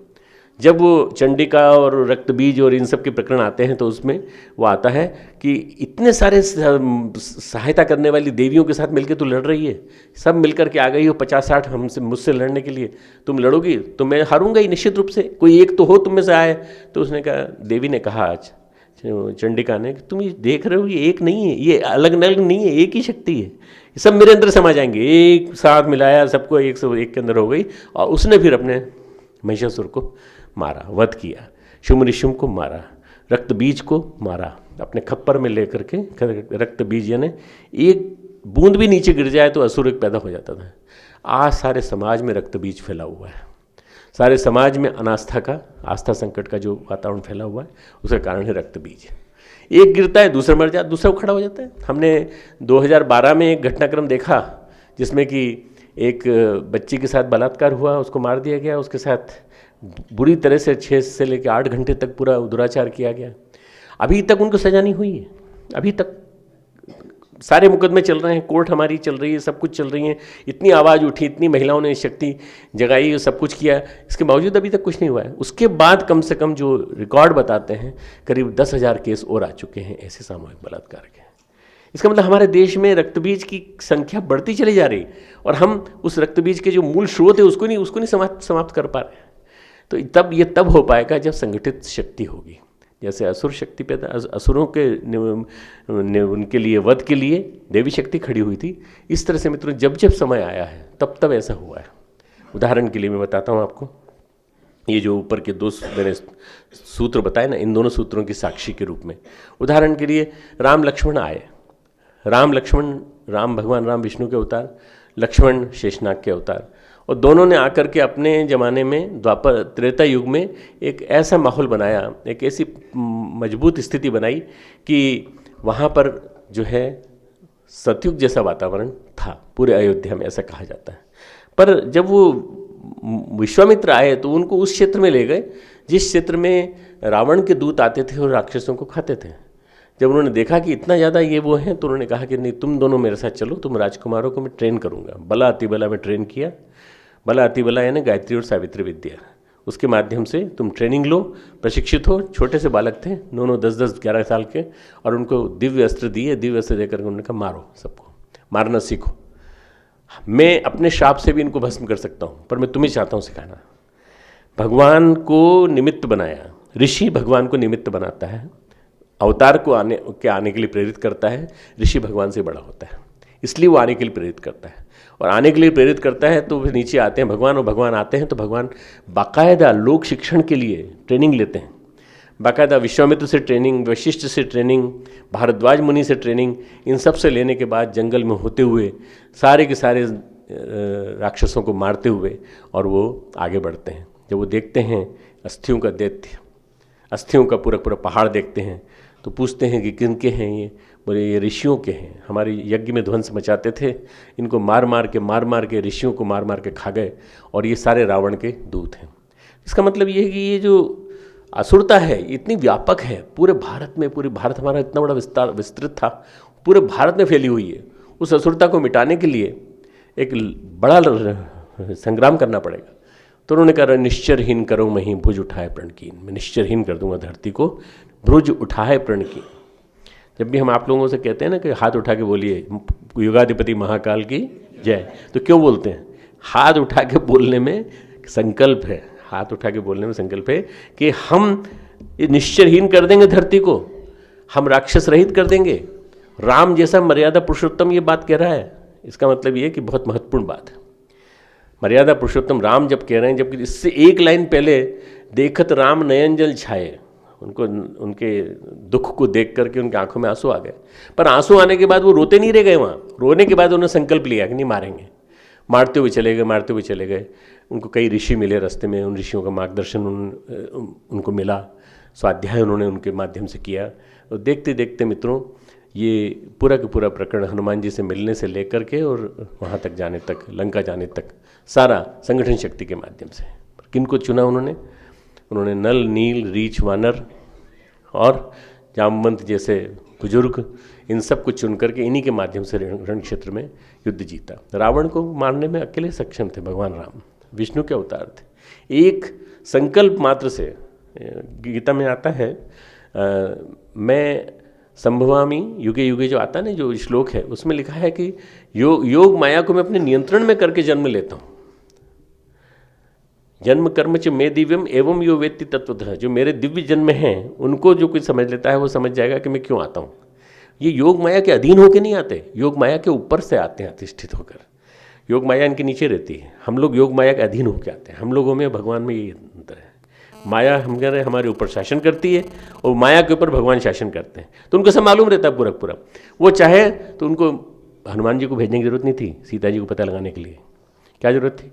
जब वो चंडिका और रक्तबीज और इन सब के प्रकरण आते हैं तो उसमें वो आता है कि इतने सारे सहायता करने वाली देवियों के साथ मिलकर तू लड़ रही है, सब मिलकर के आ गई हो 50-60 हमसे मुझसे लड़ने के लिए, तुम लड़ोगी तो मैं हारूंगा ही निश्चित रूप से, कोई एक तो हो तुम में से आए। तो उसने कहा, देवी ने कहा आज चंडिका ने, तुम ये देख रहे हो ये एक नहीं है, ये अलग अलग नहीं है, एक ही शक्ति है, सब मेरे अंदर समा जाएंगे। एक साथ मिलाया सबको, एक से एक के अंदर हो गई, और उसने फिर अपने महिषासुर को मारा, वध किया, शुम्भ निशुम्भ को मारा, रक्तबीज को मारा, अपने खप्पर में लेकर के। रक्तबीज यानी एक बूंद भी नीचे गिर जाए तो असुर पैदा हो जाता था। आज सारे समाज में रक्तबीज फैला हुआ है, सारे समाज में अनास्था का, आस्था संकट का जो वातावरण फैला हुआ है उसका कारण है रक्तबीज। एक गिरता है दूसरा मर जाता, दूसरा खड़ा हो जाता है। हमने 2012 में एक घटनाक्रम देखा जिसमें कि एक बच्ची के साथ बलात्कार हुआ, उसको मार दिया गया, उसके साथ बुरी तरह से 6 से लेकर 8 घंटे तक पूरा दुराचार किया गया। अभी तक उनको सजा नहीं हुई है, अभी तक सारे मुकदमे चल रहे हैं, कोर्ट हमारी चल रही है, सब कुछ चल रही है, इतनी आवाज़ उठी, इतनी महिलाओं ने शक्ति जगाई, सब कुछ किया, इसके बावजूद अभी तक कुछ नहीं हुआ है। उसके बाद कम से कम जो रिकॉर्ड बताते हैं करीब 10,000 केस और आ चुके हैं ऐसे सामूहिक बलात्कार के। इसका मतलब हमारे देश में रक्तबीज की संख्या बढ़ती चली जा रही, और हम उस रक्तबीज के जो मूल स्रोत है उसको नहीं समाप्त कर पा रहे हैं। तो तब हो पाएगा जब संगठित शक्ति होगी। जैसे असुर शक्ति पैदा, असुरों के उनके लिए वध के लिए देवी शक्ति खड़ी हुई थी, इस तरह से मित्रों जब जब समय आया है तब ऐसा हुआ है। उदाहरण के लिए मैं बताता हूँ आपको, ये जो ऊपर के 2 मैंने सूत्र बताए ना, इन दोनों सूत्रों की साक्षी के रूप में, उदाहरण के लिए राम लक्ष्मण आए। राम भगवान राम विष्णु के अवतार, लक्ष्मण शेषनाग के अवतार, और दोनों ने आकर के अपने ज़माने में द्वापर त्रेता युग में एक ऐसा माहौल बनाया, एक ऐसी मजबूत स्थिति बनाई कि वहाँ पर जो है सतयुग जैसा वातावरण था पूरे अयोध्या में, ऐसा कहा जाता है। पर जब वो विश्वामित्र आए तो उनको उस क्षेत्र में ले गए जिस क्षेत्र में रावण के दूत आते थे और राक्षसों को खाते थे। जब उन्होंने देखा कि इतना ज़्यादा ये वो हैं तो उन्होंने कहा कि नहीं, तुम दोनों मेरे साथ चलो, तुम राजकुमारों को मैं ट्रेन करूँगा। बला अतिबला में ट्रेन किया, बला अतिबला यानी गायत्री और सावित्री विद्या, उसके माध्यम से तुम ट्रेनिंग लो, प्रशिक्षित हो। छोटे से बालक थे, 9, 10, 11 साल के, और उनको दिव्य अस्त्र दिए। दिव्य अस्त्र देकर उन्होंने कहा मारो, सबको मारना सीखो, मैं अपने श्राप से भी इनको भस्म कर सकता हूँ, पर मैं तुम्हें चाहता हूँ सिखाना। भगवान को निमित्त बनाया, ऋषि भगवान को निमित्त बनाता है, अवतार को आने के लिए प्रेरित करता है। ऋषि भगवान से बड़ा होता है, इसलिए वो आने के लिए प्रेरित करता है, और आने के लिए प्रेरित करता है तो फिर नीचे आते हैं भगवान, और भगवान आते हैं तो भगवान बाकायदा लोक शिक्षण के लिए ट्रेनिंग लेते हैं। बाकायदा विश्वामित्र से ट्रेनिंग, वशिष्ठ से ट्रेनिंग, भारद्वाज मुनि से ट्रेनिंग, इन सब से लेने के बाद जंगल में होते हुए सारे के सारे राक्षसों को मारते हुए और वो आगे बढ़ते हैं। जब वो देखते हैं अस्थियों का दैत्य, अस्थियों का पूरा पहाड़ देखते हैं तो पूछते हैं कि किनके हैं ये? बोले ये ऋषियों के हैं, हमारे यज्ञ में ध्वंस मचाते थे, इनको मार मार के ऋषियों को मार के खा गए, और ये सारे रावण के दूत हैं। इसका मतलब ये है कि ये जो असुरता है इतनी व्यापक है पूरे भारत में, पूरे भारत हमारा इतना बड़ा विस्तृत था, पूरे भारत में फैली हुई है। उस असुरता को मिटाने के लिए एक बड़ा संग्राम करना पड़ेगा। तो उन्होंने कहा निश्चरहीन करो मही भुज उठाए प्रण कीन, मैं निश्चरहीन कर दूंगा धरती को, भुज उठाए प्रण कीन। जब भी हम आप लोगों से कहते हैं ना कि हाथ उठा के बोलिए युगाधिपति महाकाल की जय, तो क्यों बोलते हैं? हाथ उठा के बोलने में संकल्प है, हाथ उठा के बोलने में संकल्प है कि हम निश्चरहीन कर देंगे धरती को, हम राक्षस रहित कर देंगे। राम जैसा मर्यादा पुरुषोत्तम ये बात कह रहा है, इसका मतलब ये कि बहुत महत्वपूर्ण बात है। मर्यादा पुरुषोत्तम राम जब कह रहे हैं, जबकि इससे एक लाइन पहले देखत राम नयन जल छाए, उनको उनके दुख को देख करके उनकी आंखों में आंसू आ गए। पर आंसू आने के बाद वो रोते नहीं रह गए, वहाँ रोने के बाद उन्होंने संकल्प लिया कि नहीं मारेंगे। मारते हुए चले गए। उनको कई ऋषि मिले रास्ते में, उन ऋषियों का मार्गदर्शन उनको मिला, स्वाध्याय उन्होंने उनके माध्यम से किया। और देखते देखते मित्रों ये पूरा का पूरा प्रकरण हनुमान जी से मिलने से लेकर के और वहाँ तक जाने तक, लंका जाने तक, सारा संगठन शक्ति के माध्यम से। किनको चुना उन्होंने नल, नील, रीछ, वानर और जामवंत जैसे बुजुर्ग, इन सब को चुन करके इन्हीं के माध्यम से रण क्षेत्र में युद्ध जीता। रावण को मारने में अकेले सक्षम थे भगवान राम, विष्णु के अवतार थे। एक संकल्प मात्र से, गीता में आता है मैं संभवामी युगे युगे, जो आता है ना, जो श्लोक है, उसमें लिखा है कि योग माया को मैं अपने नियंत्रण में करके जन्म लेता हूँ। जन्म कर्म च मे दिव्यम एवं यो वेत्ति तत्वतः, जो मेरे दिव्य जन्म हैं उनको जो कोई समझ लेता है वो समझ जाएगा कि मैं क्यों आता हूँ। ये योग माया के अधीन होकर नहीं आते, योग माया के ऊपर से आते हैं अधिष्ठित होकर। योग माया इनके नीचे रहती है, हम लोग योग माया के अधीन होकर आते हैं। हम लोगों में भगवान में ये अंतर है। माया हम कह रहे हैं हमारे ऊपर शासन करती है और माया के ऊपर भगवान शासन करते हैं। तो उनको सब मालूम रहता है पूरा पूरा। वो चाहे तो उनको हनुमान जी को भेजने की जरूरत नहीं थी सीता जी को पता लगाने के लिए, क्या जरूरत थी?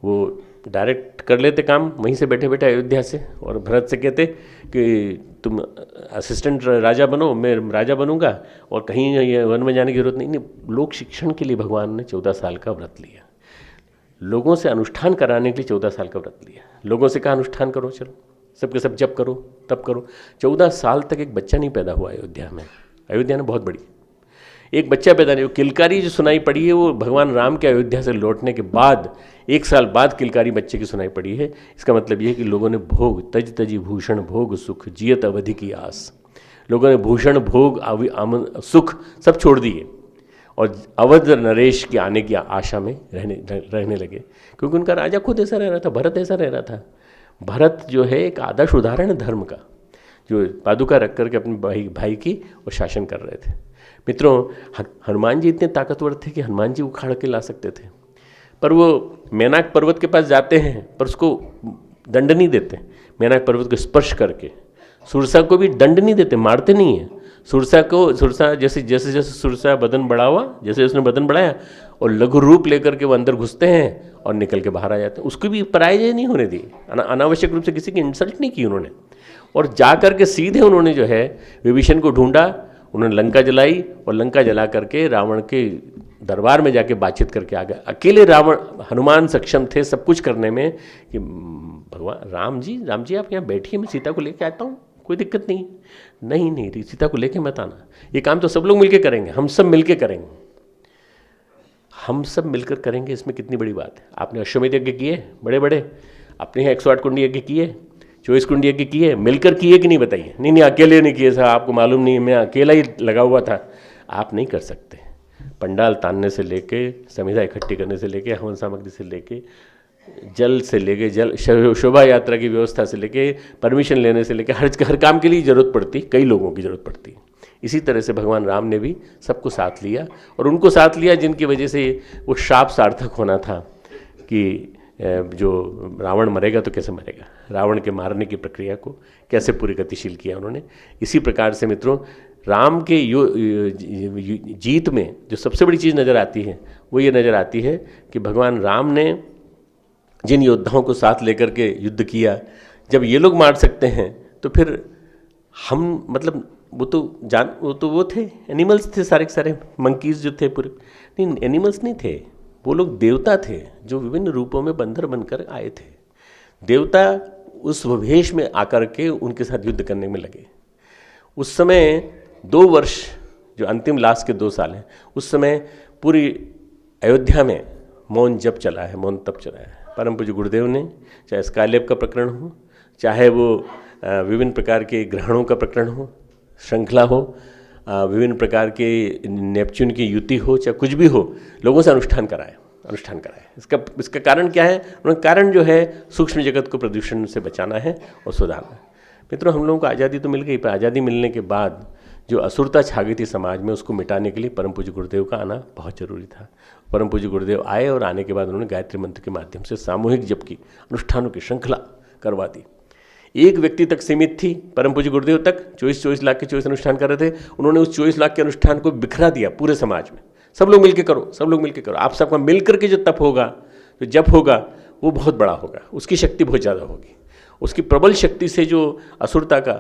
वो डायरेक्ट कर लेते काम वहीं से बैठे बैठे अयोध्या से, और भरत से कहते कि तुम असिस्टेंट राजा बनो, मैं राजा बनूंगा, और कहीं ये वन में जाने की जरूरत नहीं। लोक शिक्षण के लिए भगवान ने 14 साल का व्रत लिया, लोगों से अनुष्ठान कराने के लिए 14 साल का व्रत लिया। लोगों से कहा अनुष्ठान करो, चलो सबके सब जब करो तब करो। 14 साल तक एक बच्चा नहीं पैदा हुआ अयोध्या में। अयोध्या ने बहुत बड़ी, एक बच्चा पैदा नहीं। किलकारी जो सुनाई पड़ी है वो भगवान राम के अयोध्या से लौटने के बाद 1 साल बाद किलकारी बच्चे की सुनाई पड़ी है। इसका मतलब ये है कि लोगों ने भोग तज तजी भूषण भोग सुख जियत अवधि की आस, लोगों ने भूषण भोग सुख सब छोड़ दिए और अवध नरेश के आने की आशा में रहने लगे, क्योंकि उनका राजा खुद ऐसा रह रहा था, भरत ऐसा रह रहा था। भरत जो है एक आदर्श उदाहरण धर्म का, जो पादुका रख करके अपने भाई की वो शासन कर रहे थे। मित्रों, हनुमान जी इतने ताकतवर थे कि हनुमान जी उखाड़ के ला सकते थे, पर वो मैनाक पर्वत के पास जाते हैं पर उसको दंड नहीं देते। मैनाक पर्वत को स्पर्श करके सुरसा को भी दंड नहीं देते, मारते नहीं हैं। सुरसा जैसे जैसे जैसे सुरसा बदन बढ़ावा, जैसे उसने बदन बढ़ाया और लघु रूप लेकर के वो अंदर घुसते हैं और निकल के बाहर आ जाते हैं। उसको भी पराजय नहीं होने दी, अनावश्यक रूप से किसी की इंसल्ट नहीं की उन्होंने। और जा करके सीधे उन्होंने जो है विभीषण को ढूंढा, उन्होंने लंका जलाई और लंका जला करके रावण के दरबार में जाके बातचीत करके आ गए। अकेले हनुमान सक्षम थे सब कुछ करने में कि भगवान राम जी आप यहाँ बैठिए, मैं सीता को लेके आता हूँ, कोई दिक्कत नहीं। नहीं सीता को लेके मत आना, ये काम तो सब लोग मिलके करेंगे, हम सब मिलके करेंगे, हम सब मिलकर करेंगे। इसमें कितनी बड़ी बात है। आपने अश्वमेध यज्ञ किए बड़े बड़े, अपने यहाँ 108 कुंडी यज्ञ किए, 24 कुंडी यज्ञ किए, मिलकर किए कि नहीं बताइए? नहीं अकेले नहीं किए साहब, आपको मालूम नहीं, मैं अकेला ही लगा हुआ था। आप नहीं कर सकते। पंडाल तानने से लेके, संविदा इकट्ठी करने से लेके, हवन सामग्री से लेके, जल से लेके, जल शोभा यात्रा की व्यवस्था से लेके, परमिशन लेने से लेके, हर काम के लिए जरूरत पड़ती, कई लोगों की जरूरत पड़ती। इसी तरह से भगवान राम ने भी सबको साथ लिया, और उनको साथ लिया जिनकी वजह से वो श्राप सार्थक होना था कि जो रावण मरेगा तो कैसे मरेगा, रावण के मारने की प्रक्रिया को कैसे पूरी गतिशील किया उन्होंने। इसी प्रकार से मित्रों, राम के जीत में जो सबसे बड़ी चीज़ नज़र आती है वो ये नज़र आती है कि भगवान राम ने जिन योद्धाओं को साथ लेकर के युद्ध किया, जब ये लोग मार सकते हैं तो फिर हम, मतलब वो थे एनिमल्स थे, सारे के सारे मंकीज जो थे पूरे, नहीं एनिमल्स नहीं थे, वो लोग देवता थे जो विभिन्न रूपों में बंदर बनकर आए थे। देवता उस वेश में आकर के उनके साथ युद्ध करने में लगे। उस समय 2 वर्ष, जो अंतिम लास्ट के 2 साल हैं, उस समय पूरी अयोध्या में मौन जप चला है, मौन तप चला है। परम पूज्य गुरुदेव ने, चाहे स्काईलैब का प्रकरण हो, चाहे वो विभिन्न प्रकार के ग्रहणों का प्रकरण हो, श्रृंखला हो, विभिन्न प्रकार के नेपच्यून की युति हो, चाहे कुछ भी हो, लोगों से अनुष्ठान कराए। इसका कारण क्या है? उनका कारण जो है सूक्ष्म जगत को प्रदूषण से बचाना है और सुधारना है। मित्रों, हम लोगों को आज़ादी तो मिल गई, पर आज़ादी मिलने के बाद जो असुरता छा गई थी समाज में, उसको मिटाने के लिए परम पूज्य गुरुदेव का आना बहुत जरूरी था। परम पूज्य गुरुदेव आए और आने के बाद उन्होंने गायत्री मंत्र के माध्यम से सामूहिक जप की अनुष्ठानों की श्रृंखला करवा दी। एक व्यक्ति तक सीमित थी, परम पूज्य गुरुदेव तक 24 लाख के 24 अनुष्ठान कर रहे थे। उन्होंने उस 24 लाख के अनुष्ठान को बिखरा दिया पूरे समाज में। सब लोग मिलकर करो, सब लोग मिलकर करो। आप सबका मिलकर के जो तप होगा, जो जप होगा, वो बहुत बड़ा होगा, उसकी शक्ति बहुत ज़्यादा होगी। उसकी प्रबल शक्ति से जो असुरता का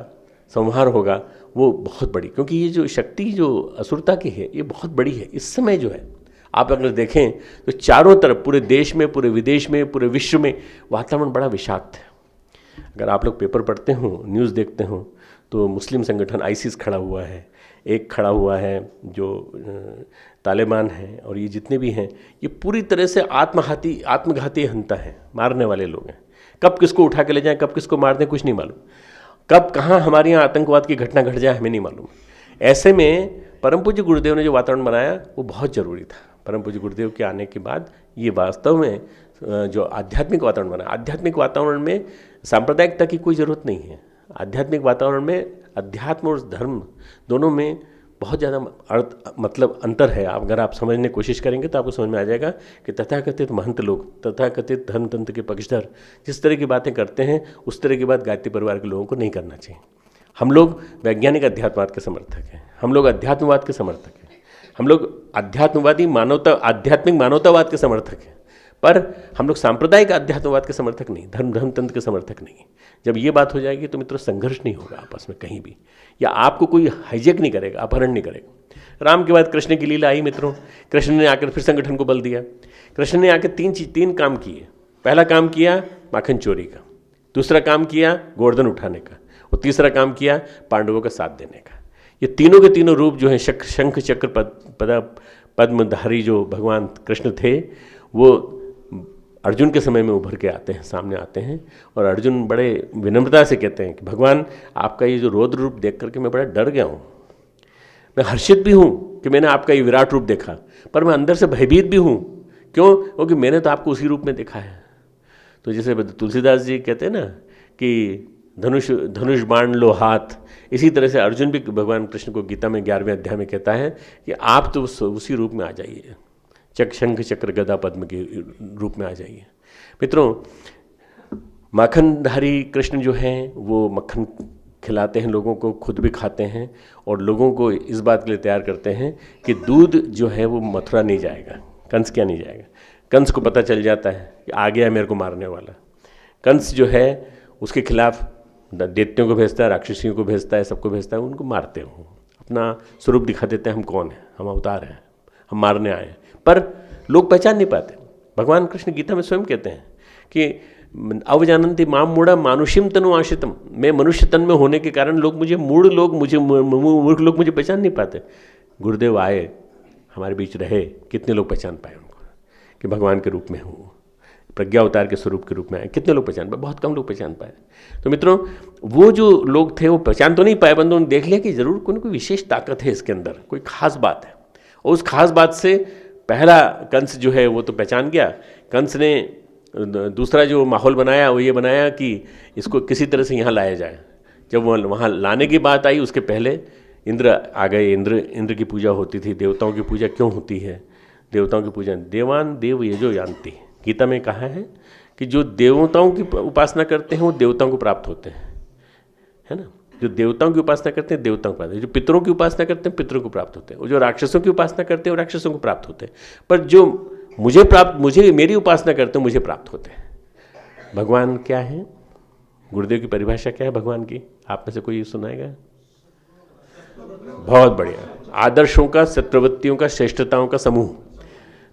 संहार होगा वो बहुत बड़ी, क्योंकि ये जो शक्ति जो असुरता की है ये बहुत बड़ी है। इस समय जो है आप अगर देखें तो चारों तरफ, पूरे देश में, पूरे विदेश में, पूरे विश्व में वातावरण बड़ा विषाक्त है। अगर आप लोग पेपर पढ़ते हो, न्यूज़ देखते हो, तो मुस्लिम संगठन आईसिस खड़ा हुआ है, एक खड़ा हुआ है जो तालिबान है, और ये जितने भी हैं ये पूरी तरह से आत्मघाती हंता है, मारने वाले लोग हैं। कब किसको उठा के ले जाएं, कब किसको मार दें, कुछ नहीं मालूम। कब कहाँ हमारे यहाँ आतंकवाद की घटना घट जाए, हमें नहीं मालूम। ऐसे में परम पूज्य गुरुदेव ने जो वातावरण बनाया वो बहुत ज़रूरी था। परम पूज्य गुरुदेव के आने के बाद ये वास्तव में जो आध्यात्मिक वातावरण बना, आध्यात्मिक वातावरण में सांप्रदायिकता की कोई ज़रूरत नहीं है। आध्यात्मिक वातावरण में अध्यात्म और धर्म दोनों में बहुत ज़्यादा मतलब अंतर है। आप अगर आप समझने की कोशिश करेंगे तो आपको समझ में आ जाएगा कि तथाकथित महंत लोग, तथाकथित धर्मतंत्र के पक्षधर जिस तरह की बातें करते हैं उस तरह की बात गायत्री परिवार के लोगों को नहीं करना चाहिए। हम लोग वैज्ञानिक अध्यात्मवाद के समर्थक हैं, हम लोग अध्यात्मवाद के समर्थक हैं, हम लोग आध्यात्मिक मानवतावाद के समर्थक हैं, पर हम लोग सांप्रदायिक अध्यात्मवाद के समर्थक नहीं, धर्मतंत्र के समर्थक नहीं। जब ये बात हो जाएगी तो मित्रों संघर्ष नहीं होगा आपस में कहीं भी, या आपको कोई हाईजेक नहीं करेगा, अपहरण नहीं करेगा। राम के बाद कृष्ण की लीला आई मित्रों। कृष्ण ने आकर फिर संगठन को बल दिया। कृष्ण ने आकर तीन काम किए। पहला काम किया माखन चोरी का, दूसरा काम किया गोवर्धन उठाने का, और तीसरा काम किया पांडवों का साथ देने का। ये तीनों के तीनों रूप जो हैं शंख चक्र पद्मधारी जो भगवान कृष्ण थे, वो अर्जुन के समय में उभर के आते हैं, सामने आते हैं। और अर्जुन बड़े विनम्रता से कहते हैं कि भगवान आपका ये जो रौद्र रूप देख करके मैं बड़ा डर गया हूँ, मैं हर्षित भी हूँ कि मैंने आपका ये विराट रूप देखा, पर मैं अंदर से भयभीत भी हूँ। क्यों? क्योंकि मैंने तो आपको उसी रूप में देखा है। तो जैसे तुलसीदास जी कहते हैं ना कि धनुष बाण लो हाथ, इसी तरह से अर्जुन भी भगवान कृष्ण को गीता में 11वें अध्याय में कहता है कि आप तो उसी रूप में आ जाइए, शंख चक्र गदा पद्म के रूप में आ जाइए। मित्रों, माखनधारी कृष्ण जो हैं वो मक्खन खिलाते हैं लोगों को, खुद भी खाते हैं, और लोगों को इस बात के लिए तैयार करते हैं कि दूध जो है वो मथुरा नहीं जाएगा, कंस क्या नहीं जाएगा। कंस को पता चल जाता है कि आ गया मेरे को मारने वाला। कंस जो है उसके खिलाफ दैत्यों को भेजता है, राक्षसियों को भेजता है, सबको भेजता है, उनको मारते हो, अपना स्वरूप दिखा देते हैं, हम कौन हैं, हम अवतार हैं, हम मारने आए हैं। पर लोग पहचान नहीं पाते। भगवान कृष्ण गीता में स्वयं कहते हैं कि अवजानन्ति माम मूढ़ा मानुषिम तनु आश्रितम, मैं मनुष्य तन में होने के कारण लोग मुझे मूर्ख लोग मुझे पहचान नहीं पाते। गुरुदेव आए, हमारे बीच रहे, कितने लोग पहचान पाए उनको कि भगवान के रूप में हूँ, प्रज्ञा अवतार के स्वरूप के रूप में आए। कितने लोग पहचान पाए? बहुत कम लोग पहचान पाए। तो मित्रों, वो जो लोग थे वो पहचान तो नहीं पाए, बंदों ने देख लिया कि जरूर कोई विशेष ताकत है इसके अंदर, कोई खास बात है। और उस खास बात से पहला कंस जो है वो तो पहचान गया। कंस ने दूसरा जो माहौल बनाया वो ये बनाया कि इसको किसी तरह से यहाँ लाया जाए। जब वो वहाँ लाने की बात आई उसके पहले इंद्र आ गए। इंद्र की पूजा होती थी। देवताओं की पूजा क्यों होती है? देवताओं की पूजा देवान देव ये जो जानती, गीता में कहा है कि जो देवताओं की उपासना करते हैं वो देवताओं को प्राप्त होते हैं, है ना। जो देवताओं की उपासना करते हैं देवताओं को प्राप्त होते हैं, जो पितरों की उपासना करते हैं पितरों को प्राप्त होते हैं, और जो राक्षसों की उपासना करते हैं वो राक्षसों को प्राप्त होते हैं। पर जो मेरी उपासना करते हैं मुझे प्राप्त होते हैं। भगवान क्या है? गुरुदेव की परिभाषा क्या है भगवान की? आप में से कोई सुनाएगा? बहुत बढ़िया। आदर्शों का, सत्प्रवृत्तियों का, श्रेष्ठताओं का समूह।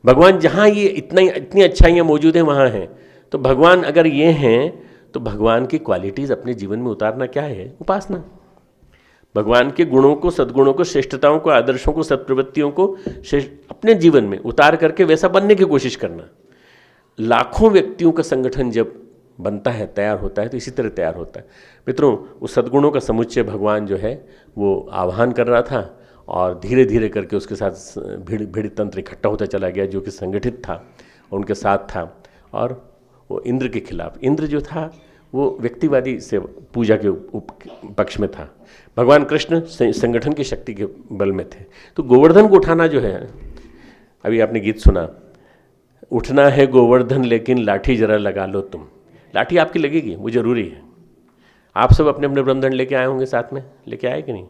भगवान जहाँ ये इतनी अच्छाइयाँ मौजूद हैं वहाँ हैं। तो भगवान अगर ये हैं तो भगवान की क्वालिटीज़ अपने जीवन में उतारना क्या है? उपासना। भगवान के गुणों को, सद्गुणों को, श्रेष्ठताओं को, आदर्शों को, सत्प्रवृत्तियों को अपने जीवन में उतार करके वैसा बनने की कोशिश करना। लाखों व्यक्तियों का संगठन जब बनता है, तैयार होता है, तो इसी तरह तैयार होता है। मित्रों, उस सद्गुणों का समुच्चय भगवान जो है वो आह्वान कर रहा था, और धीरे धीरे करके उसके साथ भीड़ तंत्र इकट्ठा होता चला गया जो कि संगठित था, उनके साथ था। और वो इंद्र के खिलाफ, इंद्र जो था वो व्यक्तिवादी से पूजा के पक्ष में था। भगवान कृष्ण संगठन की शक्ति के बल में थे। तो गोवर्धन को उठाना जो है, अभी आपने गीत सुना, उठना है गोवर्धन लेकिन लाठी जरा लगा लो तुम। लाठी आपकी लगेगी, वो जरूरी है। आप सब अपने अपने ब्रह्मदंड लेके आए होंगे, साथ में लेके आए कि नहीं?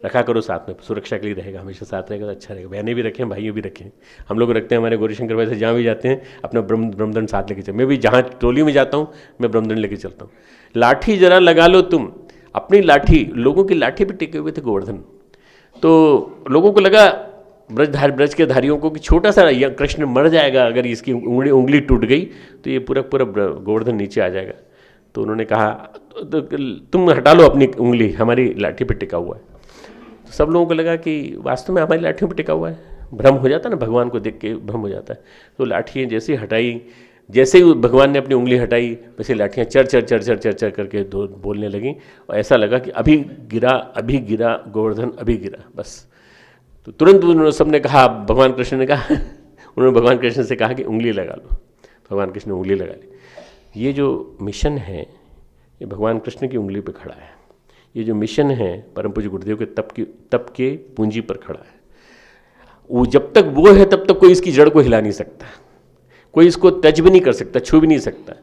रखा करो साथ में, सुरक्षा के लिए रहेगा, हमेशा साथ रहेगा तो अच्छा रहेगा। बहनें भी रखें, भाइयों भी रखें। हम लोग रखते हैं, हमारे गौरीशंकर भाई से जहाँ भी जाते हैं अपना ब्रह्मदंड साथ लेके चलते। मैं भी जहाँ टोली में जाता हूँ मैं ब्रह्मदंड लेके चलता हूँ। लाठी जरा लगा लो तुम, अपनी लाठी। लोगों की लाठी भी टिके हुए थे गोवर्धन। तो लोगों को लगा ब्रज के धारियों को कि छोटा सा कृष्ण मर जाएगा, अगर इसकी उंगली टूट गई तो ये पूरा गोवर्धन नीचे आ जाएगा। तो उन्होंने कहा तुम हटा लो अपनी उंगली, हमारी लाठी पे टिका हुआ है। तो सब लोगों को लगा कि वास्तव में हमारी लाठियों पर टिका हुआ है। भ्रम हो जाता है ना, भगवान को देख के भ्रम हो जाता है। तो लाठियाँ जैसे ही हटाई, जैसे ही भगवान ने अपनी उंगली हटाई, वैसे लाठियाँ चर चर चर चर चर चर करके बोलने लगीं और ऐसा लगा कि अभी गिरा गोवर्धन, अभी गिरा। बस तो तुरंत उन्होंने सबने कहा, भगवान कृष्ण ने कहा उन्होंने भगवान कृष्ण से कहा कि उंगली लगा लो। भगवान कृष्ण ने उंगली लगा ली। ये जो मिशन है ये भगवान कृष्ण की उंगली पे खड़ा है। ये जो मिशन है परम पूज्य गुरुदेव के तप के पूंजी पर खड़ा है। वो जब तक वो है तब तक कोई इसकी जड़ को हिला नहीं सकता, कोई इसको टच भी नहीं कर सकता, छू भी नहीं सकता,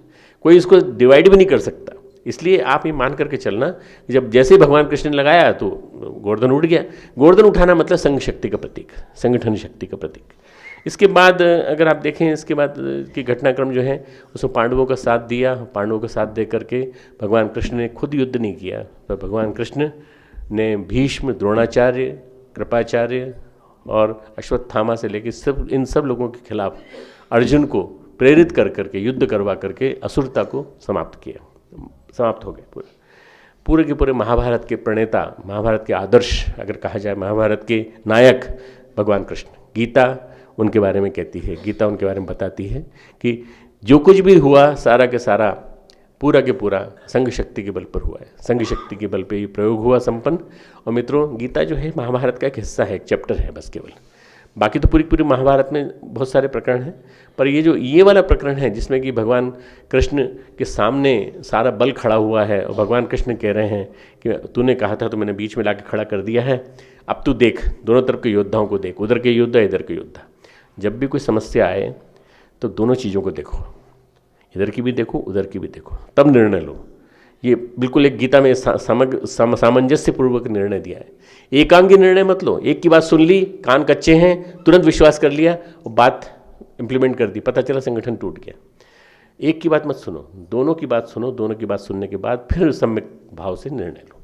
कोई इसको डिवाइड भी नहीं कर सकता। इसलिए आप ये मान करके चलना कि जब जैसे भगवान कृष्ण ने लगाया तो गोवर्धन उठ गया। गोवर्धन उठाना मतलब संघ शक्ति का प्रतीक, संगठन शक्ति का प्रतीक। इसके बाद अगर आप देखें, इसके बाद की घटनाक्रम जो है उसमें पांडवों का साथ दिया। पांडवों का साथ दे करके भगवान कृष्ण ने खुद युद्ध नहीं किया, पर भगवान कृष्ण ने भीष्म, द्रोणाचार्य, कृपाचार्य और अश्वत्थामा से लेकर इन सब लोगों के खिलाफ अर्जुन को प्रेरित कर करके युद्ध करवा करके असुरता को समाप्त हो गए। पूरे के पूरे महाभारत के प्रणेता, महाभारत के आदर्श अगर कहा जाए, महाभारत के नायक भगवान कृष्ण। गीता उनके बारे में कहती है, गीता उनके बारे में बताती है कि जो कुछ भी हुआ सारा के सारा पूरा के पूरा संघ शक्ति के बल पर हुआ है। संघ शक्ति के बल पे ये प्रयोग हुआ संपन्न। और मित्रों, गीता जो है महाभारत का एक हिस्सा है, एक चैप्टर है बस केवल। बाकी तो पूरी महाभारत में बहुत सारे प्रकरण हैं, पर ये वाला प्रकरण है जिसमें कि भगवान कृष्ण के सामने सारा बल खड़ा हुआ है और भगवान कृष्ण कह रहे हैं कि तूने कहा था तो मैंने बीच में लाके खड़ा कर दिया है, अब तू देख, दोनों तरफ के योद्धाओं को देख, उधर के योद्धा इधर के योद्धा। जब भी कोई समस्या आए तो दोनों चीज़ों को देखो, इधर की भी देखो उधर की भी देखो, तब निर्णय लो। ये बिल्कुल एक गीता में सामंजस्य पूर्वक निर्णय दिया है। एकांगी निर्णय मत लो, एक की बात सुन ली, कान कच्चे हैं, तुरंत विश्वास कर लिया और बात इंप्लीमेंट कर दी, पता चला संगठन टूट गया। एक की बात मत सुनो, दोनों की बात सुनो, दोनों की बात सुनने के बाद फिर सम्यक भाव से निर्णय लो।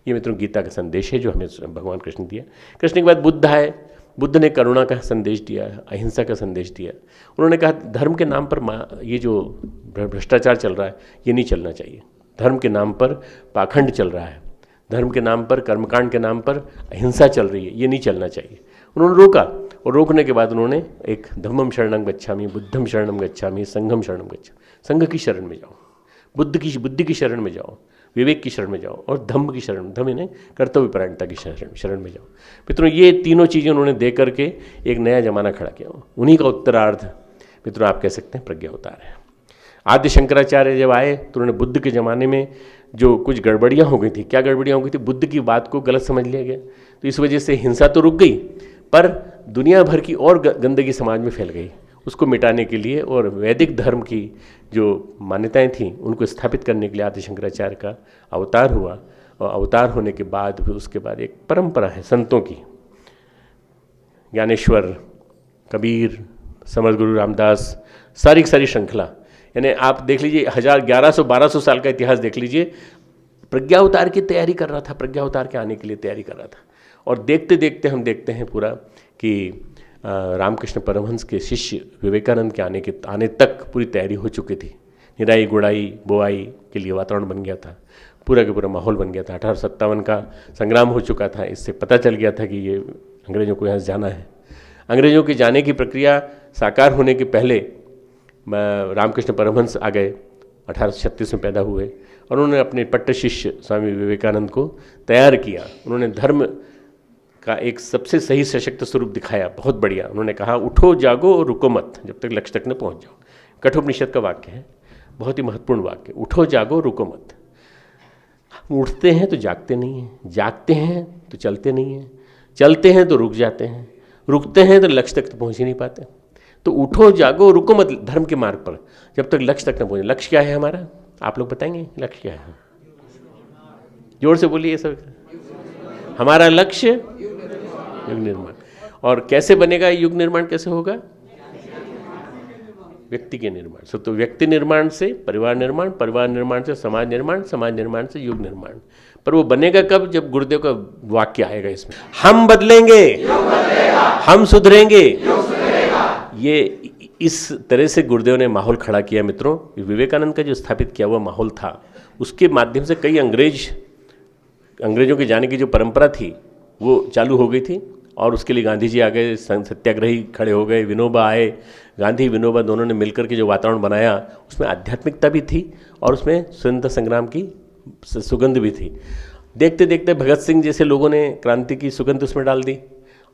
ये मित्रों गीता का संदेश है जो हमें भगवान कृष्ण ने दिया। कृष्ण के बाद बुद्ध आए, बुद्ध ने करुणा का संदेश दिया, अहिंसा का संदेश दिया। उन्होंने कहा धर्म के नाम पर ये जो भ्रष्टाचार चल रहा है ये नहीं चलना चाहिए। धर्म के नाम पर पाखंड चल रहा है, धर्म के नाम पर, कर्मकांड के नाम पर अहिंसा चल रही है, ये नहीं चलना चाहिए। उन्होंने रोका और रोकने के बाद उन्होंने एक धम्मम शरणं गच्छामि, बुद्धम शरणं गच्छामि, संघम शरणं गच्छामि, संघ की शरण में जाओ, बुद्धि की शरण में जाओ, विवेक की शरण में जाओ और धम्म की शरण, धम्म इन्हें कर्तव्य परायणता की शरण में जाओ। मित्रों ये तीनों चीज़ें उन्होंने दे करके एक नया जमाना खड़ा किया। उन्हीं का उत्तरार्ध मित्रों आप कह सकते हैं प्रज्ञावतार है। आद्य शंकराचार्य जब आए तो उन्होंने बुद्ध के ज़माने में जो कुछ गड़बड़ियाँ हो गई थी, क्या गड़बड़ियाँ हो गई थी, बुद्ध की बात को गलत समझ लिया गया, तो इस वजह से हिंसा तो रुक गई, पर दुनिया भर की और गंदगी समाज में फैल गई। उसको मिटाने के लिए और वैदिक धर्म की जो मान्यताएं थीं उनको स्थापित करने के लिए आदि शंकराचार्य का अवतार हुआ। और अवतार होने के बाद फिर उसके बाद एक परंपरा है संतों की, ज्ञानेश्वर, कबीर, समर्थ गुरु रामदास, सारी श्रृंखला। यानी आप देख लीजिए 1100-1200 साल का इतिहास देख लीजिए। प्रज्ञावतार की तैयारी कर रहा था, प्रज्ञावतार के आने के लिए तैयारी कर रहा था। और देखते देखते हम देखते हैं पूरा कि रामकृष्ण परमहंस के शिष्य विवेकानंद के आने तक पूरी तैयारी हो चुकी थी। निराई गुड़ाई बोआई के लिए वातावरण बन गया था, पूरा का पूरा माहौल बन गया था। 1857 का संग्राम हो चुका था, इससे पता चल गया था कि ये अंग्रेज़ों को यहाँ से जाना है। अंग्रेज़ों के जाने की प्रक्रिया साकार होने के पहले रामकृष्ण परमहंस आ गए, 1836 में पैदा हुए और उन्होंने अपने पट्ट शिष्य स्वामी विवेकानंद को तैयार किया। उन्होंने धर्म का एक सबसे सही सशक्त स्वरूप दिखाया, बहुत बढ़िया। उन्होंने कहा उठो जागो और रुको मत जब तक लक्ष्य तक न पहुंच जाओ। कठोपनिषद का वाक्य है, बहुत ही महत्वपूर्ण वाक्य, उठो जागो रुको मत। उठते हैं तो जागते नहीं हैं, जागते हैं तो चलते नहीं हैं, चलते हैं तो रुक जाते हैं, रुकते हैं तो लक्ष्य तक तो पहुँच ही नहीं पाते। तो उठो जागो रुको मत धर्म के मार्ग पर जब तक लक्ष्य तक न पहुँचे। लक्ष्य क्या है हमारा, आप लोग बताएंगे लक्ष्य क्या है? जोर से बोलिए सब। हमारा लक्ष्य युग निर्माण। और कैसे बनेगा युग निर्माण, कैसे होगा? व्यक्ति के निर्माण से। तो व्यक्ति निर्माण से परिवार निर्माण, परिवार निर्माण से समाज निर्माण, समाज निर्माण से युग निर्माण। पर वो बनेगा कब? जब गुरुदेव का वाक्य आएगा इसमें, हम बदलेंगे, हम सुधरेंगे। ये इस तरह से गुरुदेव ने माहौल खड़ा किया मित्रों। विवेकानंद का जो स्थापित किया हुआ माहौल था, उसके माध्यम से कई अंग्रेजों के जाने की जो परंपरा थी वो चालू हो गई थी और उसके लिए गांधी जी आ गए, सत्याग्रही खड़े हो गए, विनोबा आए, गांधी विनोबा दोनों ने मिलकर के जो वातावरण बनाया उसमें आध्यात्मिकता भी थी और उसमें स्वतंत्रता संग्राम की सुगंध भी थी। देखते देखते भगत सिंह जैसे लोगों ने क्रांति की सुगंध उसमें डाल दी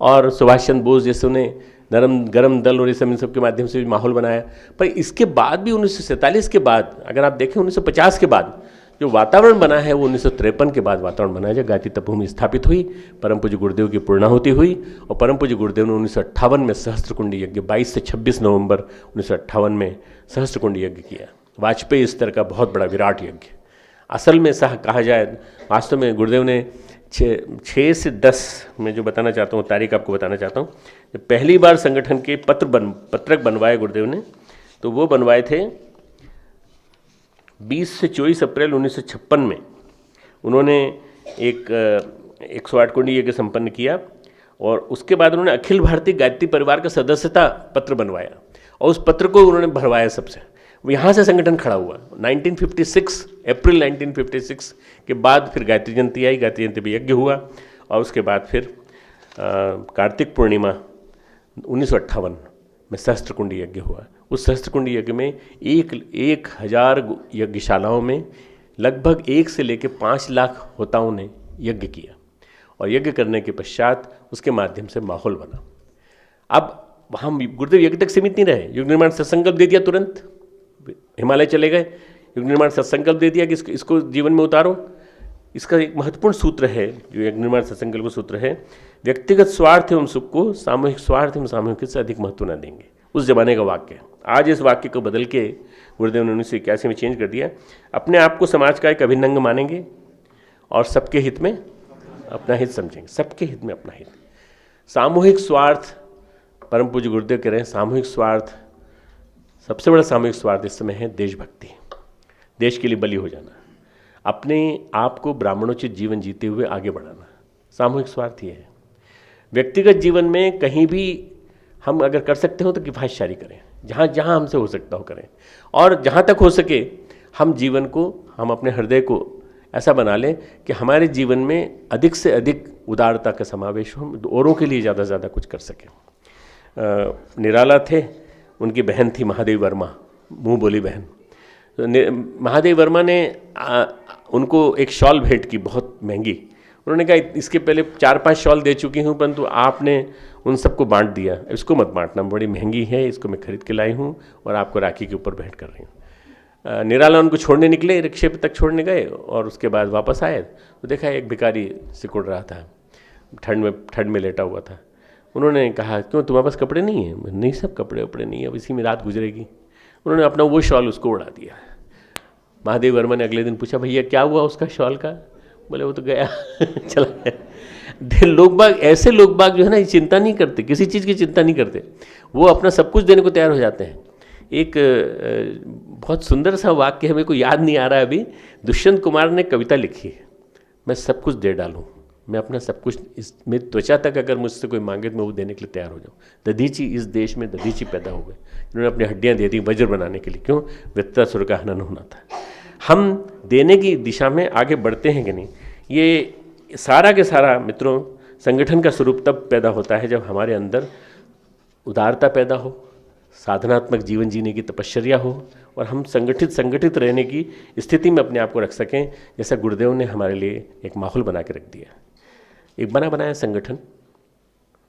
और सुभाष चंद्र बोस जैसे ने नरम गरम दल और इन सब के माध्यम से भी माहौल बनाया। पर इसके बाद भी 1947 के बाद, अगर आप देखें 1950 के बाद जो वातावरण बना है वो 1953 के बाद वातावरण बना है, जब गायत्री तपोभूमि स्थापित हुई, परम पूज्य गुरुदेव की पूर्णाहुति हुई और परम पूज्य गुरुदेव ने 1958 में सहस्त्रकुंडी यज्ञ 22 से 26 नवंबर 1958 में सहस्त्रकुंडी यज्ञ किया। वाजपेयी स्तर का बहुत बड़ा विराट यज्ञ। असल में कहा जाए वास्तव में गुरुदेव ने 6 से 10 में जो बताना चाहता हूँ, तारीख आपको बताना चाहता हूँ, जब पहली बार संगठन के पत्रक बनवाए गुरुदेव ने, तो वो बनवाए थे 20 से 24 अप्रैल 1956 में। उन्होंने एक 108 कुंडी यज्ञ संपन्न किया और उसके बाद उन्होंने अखिल भारतीय गायत्री परिवार का सदस्यता पत्र बनवाया और उस पत्र को उन्होंने भरवाया सबसे। यहाँ से संगठन खड़ा हुआ 1956, अप्रैल 1956 के बाद फिर गायत्री जयंती आई, गायत्री जयंती पर यज्ञ हुआ और उसके बाद फिर कार्तिक पूर्णिमा 1958 में सहस्त्रकुंडी यज्ञ हुआ। उस सहस्त्रकुंडी यज्ञ में 1000 यज्ञशालाओं में लगभग 1 से लेकर 5 लाख होताओं ने यज्ञ किया और यज्ञ करने के पश्चात उसके माध्यम से माहौल बना। अब हम गुरुदेव यज्ञ तक सीमित नहीं रहे, युग निर्माण सत्संकल्प दे दिया, तुरंत हिमालय चले गए, युग निर्माण सत्संकल्प दे दिया कि इसको जीवन में उतारो। इसका एक महत्वपूर्ण सूत्र है जो यज्ञ निर्माण सत्संकल्प का सूत्र है, व्यक्तिगत स्वार्थ एवं सुख को सामूहिक स्वार्थ एवं सामूहिक हित से अधिक महत्व न देंगे। उस जमाने का वाक्य। आज इस वाक्य को बदल के गुरुदेव ने 1981 में चेंज कर दिया, अपने आप को समाज का एक अभिन्न अंग मानेंगे और सबके हित में अपना हित समझेंगे, सबके हित में अपना हित। सामूहिक स्वार्थ, परम पूज्य गुरुदेव कह रहे हैं सामूहिक स्वार्थ, सबसे बड़ा सामूहिक स्वार्थ इस समय है देशभक्ति, देश के लिए बलि हो जाना, अपने आप को ब्राह्मणोचित जीवन जीते हुए आगे बढ़ाना, सामूहिक स्वार्थ ये है। व्यक्तिगत जीवन में कहीं भी हम अगर कर सकते हो तो किफायतशारी करें, जहाँ जहाँ हमसे हो सकता हो करें और जहाँ तक हो सके हम जीवन को, हम अपने हृदय को ऐसा बना लें कि हमारे जीवन में अधिक से अधिक उदारता का समावेश हो, औरों के लिए ज़्यादा से ज़्यादा कुछ कर सकें। निराला थे, उनकी बहन थी महादेवी वर्मा, मुँह बोली बहन। महादेवी वर्मा ने उनको एक शॉल भेंट की बहुत महंगी। उन्होंने कहा इसके पहले 4-5 शॉल दे चुकी हूँ परंतु आपने उन सबको बांट दिया, इसको मत बांटना, बड़ी महंगी है, इसको मैं खरीद के लाई हूँ और आपको राखी के ऊपर भेंट कर रही हूँ। निराला उनको छोड़ने निकले, रिक्शे पे तक छोड़ने गए और उसके बाद वापस आए तो देखा एक भिखारी सिकुड़ रहा था, ठंड में लेटा हुआ था। उन्होंने कहा क्यों तुम्हारे पास कपड़े नहीं हैं? नहीं सब कपड़े वपड़े नहीं है, अब इसी में रात गुजरेगी। उन्होंने अपना वो शॉल उसको उड़ा दिया। महादेव वर्मा ने अगले दिन पूछा भैया क्या हुआ उसका शॉल का? बोले वो तो गया चला गया। लोग बाग, ऐसे लोग बाग जो है ना ये चिंता नहीं करते, किसी चीज़ की चिंता नहीं करते, वो अपना सब कुछ देने को तैयार हो जाते हैं। एक बहुत सुंदर सा वाक्य है, मेरे को याद नहीं आ रहा है अभी, दुष्यंत कुमार ने कविता लिखी है, मैं सब कुछ दे डालूँ, मैं अपना सब कुछ, इस मेरी त्वचा तक अगर मुझसे कोई मांगे तो मैं वो देने के लिए तैयार हो जाऊँ। दधीची, इस देश में दधीची पैदा हो गए, जिन्होंने अपनी हड्डियाँ दे दी वज्र बनाने के लिए। क्यों? वृत्रासुर का हनन होना था। हम देने की दिशा में आगे बढ़ते हैं कि नहीं, ये सारा के सारा मित्रों संगठन का स्वरूप तब पैदा होता है जब हमारे अंदर उदारता पैदा हो, साधनात्मक जीवन जीने की तपश्चर्या हो और हम संगठित रहने की स्थिति में अपने आप को रख सकें, जैसा गुरुदेव ने हमारे लिए एक माहौल बना के रख दिया। एक बना बनाया संगठन,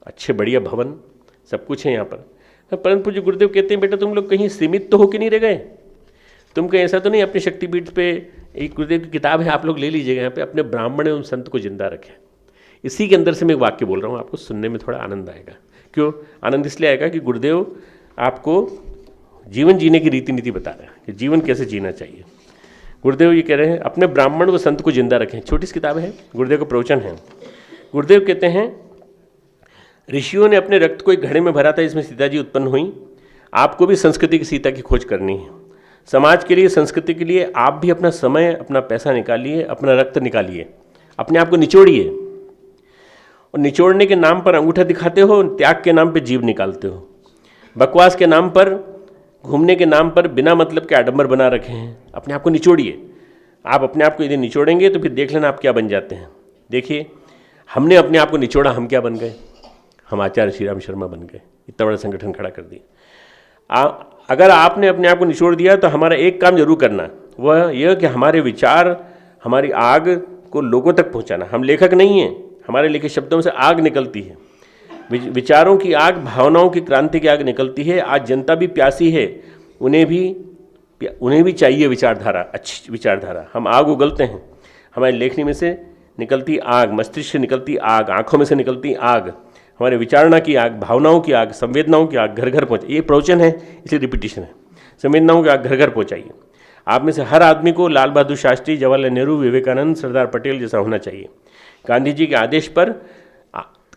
अच्छे बढ़िया भवन, सब कुछ है यहाँ पर। परम पूज्य गुरुदेव कहते हैं बेटा तुम लोग कहीं सीमित तो होके नहीं रह गए, तुम कहीं ऐसा तो नहीं अपने शक्तिपीठ पे, एक गुरुदेव की किताब है आप लोग ले लीजिएगा, यहाँ पे अपने ब्राह्मण एवं संत को जिंदा रखें। इसी के अंदर से मैं एक वाक्य बोल रहा हूँ, आपको सुनने में थोड़ा आनंद आएगा। क्यों आनंद? इसलिए आएगा कि गुरुदेव आपको जीवन जीने की रीति नीति बता रहे हैं कि जीवन कैसे जीना चाहिए। गुरुदेव ये कह रहे हैं अपने ब्राह्मण व संत को जिंदा रखें। छोटी सी किताब है, गुरुदेव का प्रवचन है। गुरुदेव कहते हैं ऋषियों ने अपने रक्त को एक घड़े में भरा था जिसमें सीता जी उत्पन्न हुई, आपको भी संस्कृति की सीता की खोज करनी है। समाज के लिए, संस्कृति के लिए आप भी अपना समय, अपना पैसा निकालिए, अपना रक्त निकालिए, अपने आप को निचोड़िए। और निचोड़ने के नाम पर अंगूठा दिखाते हो, त्याग के नाम पे जीभ निकालते हो, बकवास के नाम पर, घूमने के नाम पर बिना मतलब के आडंबर बना रखे हैं। अपने आप को निचोड़िए। आप अपने आप को यदि निचोड़ेंगे तो फिर देख लेना आप क्या बन जाते हैं। देखिए हमने अपने आप को निचोड़ा, हम क्या बन गए? हम आचार्य श्री राम शर्मा बन गए, इतना बड़ा संगठन खड़ा कर दिया। अगर आपने अपने आप को निचोड़ दिया तो हमारा एक काम जरूर करना, वह यह कि हमारे विचार, हमारी आग को लोगों तक पहुंचाना। हम लेखक नहीं हैं, हमारे लिखे शब्दों से आग निकलती है, विचारों की आग, भावनाओं की क्रांति की आग निकलती है। आज जनता भी प्यासी है, उन्हें भी चाहिए विचारधारा, अच्छी विचारधारा। हम आग उगलते हैं, हमारी लेखनी में से निकलती आग, मस्तिष्क से निकलती आग, आंखों में से निकलती आग, हमारे विचारणा की आग, भावनाओं की आग, संवेदनाओं की आग घर घर पहुँचे। ये प्रवचन है इसलिए रिपीटिशन है। संवेदनाओं की आग घर घर पहुँचाइए। आप में से हर आदमी को लाल बहादुर शास्त्री, जवाहरलाल नेहरू, विवेकानंद, सरदार पटेल जैसा होना चाहिए। गांधी जी के आदेश पर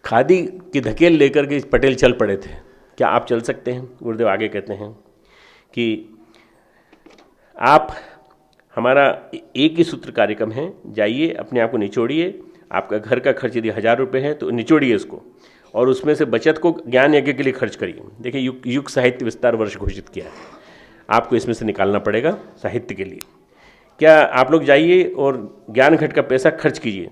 खादी की धकेल लेकर के पटेल चल पड़े थे। क्या आप चल सकते हैं? गुरुदेव आगे कहते हैं कि आप, हमारा एक ही सूत्र कार्यक्रम है, जाइए अपने आप को निचोड़िए। आपका घर का खर्च यदि 1000 रुपये है तो निचोड़िए उसको, और उसमें से बचत को ज्ञान यज्ञ के लिए खर्च करिए। देखिए युग साहित्य विस्तार वर्ष घोषित किया है, आपको इसमें से निकालना पड़ेगा साहित्य के लिए। क्या आप लोग जाइए और ज्ञान घट का पैसा खर्च कीजिए।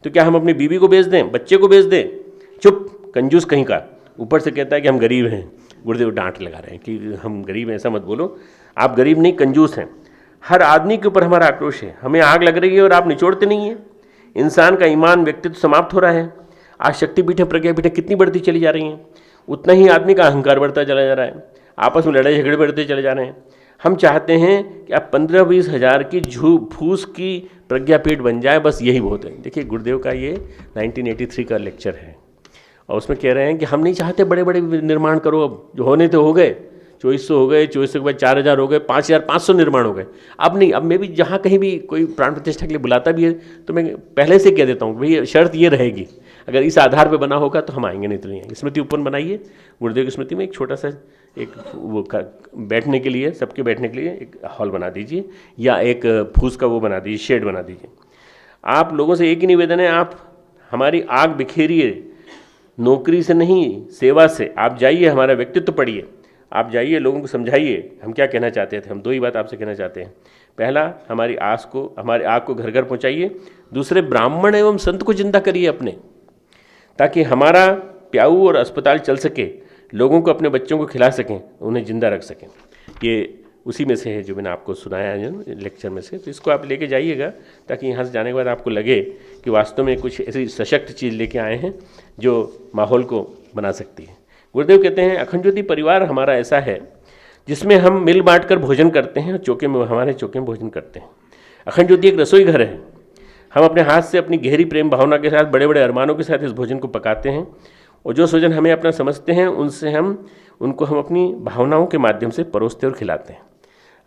तो क्या हम अपनी बीवी को बेच दें, बच्चे को बेच दें? चुप, कंजूस कहीं का। ऊपर से कहता है कि हम गरीब हैं। गुरुदेव डांट लगा रहे हैं कि हम गरीब हैं, ऐसा मत बोलो। आप गरीब नहीं, कंजूस हैं। हर आदमी के ऊपर हमारा आक्रोश है। हमें आग लग रही है और आप निचोड़ते नहीं हैं। इंसान का ईमान, व्यक्तित्व समाप्त हो रहा है। आज शक्तिपीठें, प्रज्ञापीठें कितनी बढ़ती चली जा रही हैं, उतना ही आदमी का अहंकार बढ़ता चला जा रहा है। आपस में लड़ाई झगड़े बढ़ते चले जा रहे हैं। हम चाहते हैं कि आप 15-20 हज़ार की फूस की प्रज्ञापीठ बन जाए, बस यही बहुत है। देखिए गुरुदेव का ये 1983 का लेक्चर है, और उसमें कह रहे हैं कि हम नहीं चाहते बड़े बड़े निर्माण करो। अब जो होने तो हो गए, 2400 हो गए, 2400 के बाद 4000 हो गए, 5500 निर्माण हो गए। अब नहीं, अब मैं भी जहाँ कहीं भी कोई प्राण प्रतिष्ठा के लिए बुलाता भी है तो मैं पहले से कह देता हूँ भाई शर्त ये रहेगी, अगर इस आधार पर बना होगा तो हम आएंगे, नहीं तो नहीं आएंगे। स्मृति उपवन बनाइए। गुरुदेव की स्मृति में एक छोटा सा एक वो बैठने के लिए, सबके बैठने के लिए एक हॉल बना दीजिए, या एक फूस का वो बना दीजिए, शेड बना दीजिए। आप लोगों से एक ही निवेदन है, आप हमारी आग बिखेरिए, नौकरी से नहीं, सेवा से। आप जाइए, हमारा व्यक्तित्व पढ़िए, आप जाइए, लोगों को समझाइए हम क्या कहना चाहते थे। हम दो ही बात आपसे कहना चाहते हैं। पहला, हमारी आग को घर घर पहुँचाइए। दूसरे, ब्राह्मण एवं संत को जिंदा करिए अपने, ताकि हमारा प्याऊ और अस्पताल चल सके, लोगों को अपने बच्चों को खिला सकें, उन्हें जिंदा रख सकें। ये उसी में से है जो मैंने आपको सुनाया है लेक्चर में से। तो इसको आप लेके जाइएगा, ताकि यहाँ से जाने के बाद आपको लगे कि वास्तव में कुछ ऐसी सशक्त चीज़ लेके आए हैं जो माहौल को बना सकती है। गुरुदेव कहते हैं अखंड ज्योति परिवार हमारा ऐसा है जिसमें हम मिल बांट कर भोजन करते हैं, चौके में, हमारे चौके में भोजन करते हैं। अखंड ज्योति एक रसोई घर है। हम अपने हाथ से अपनी गहरी प्रेम भावना के साथ, बड़े बड़े अरमानों के साथ इस भोजन को पकाते हैं, और जो स्वजन हमें अपना समझते हैं उनको हम अपनी भावनाओं के माध्यम से परोसते और खिलाते हैं।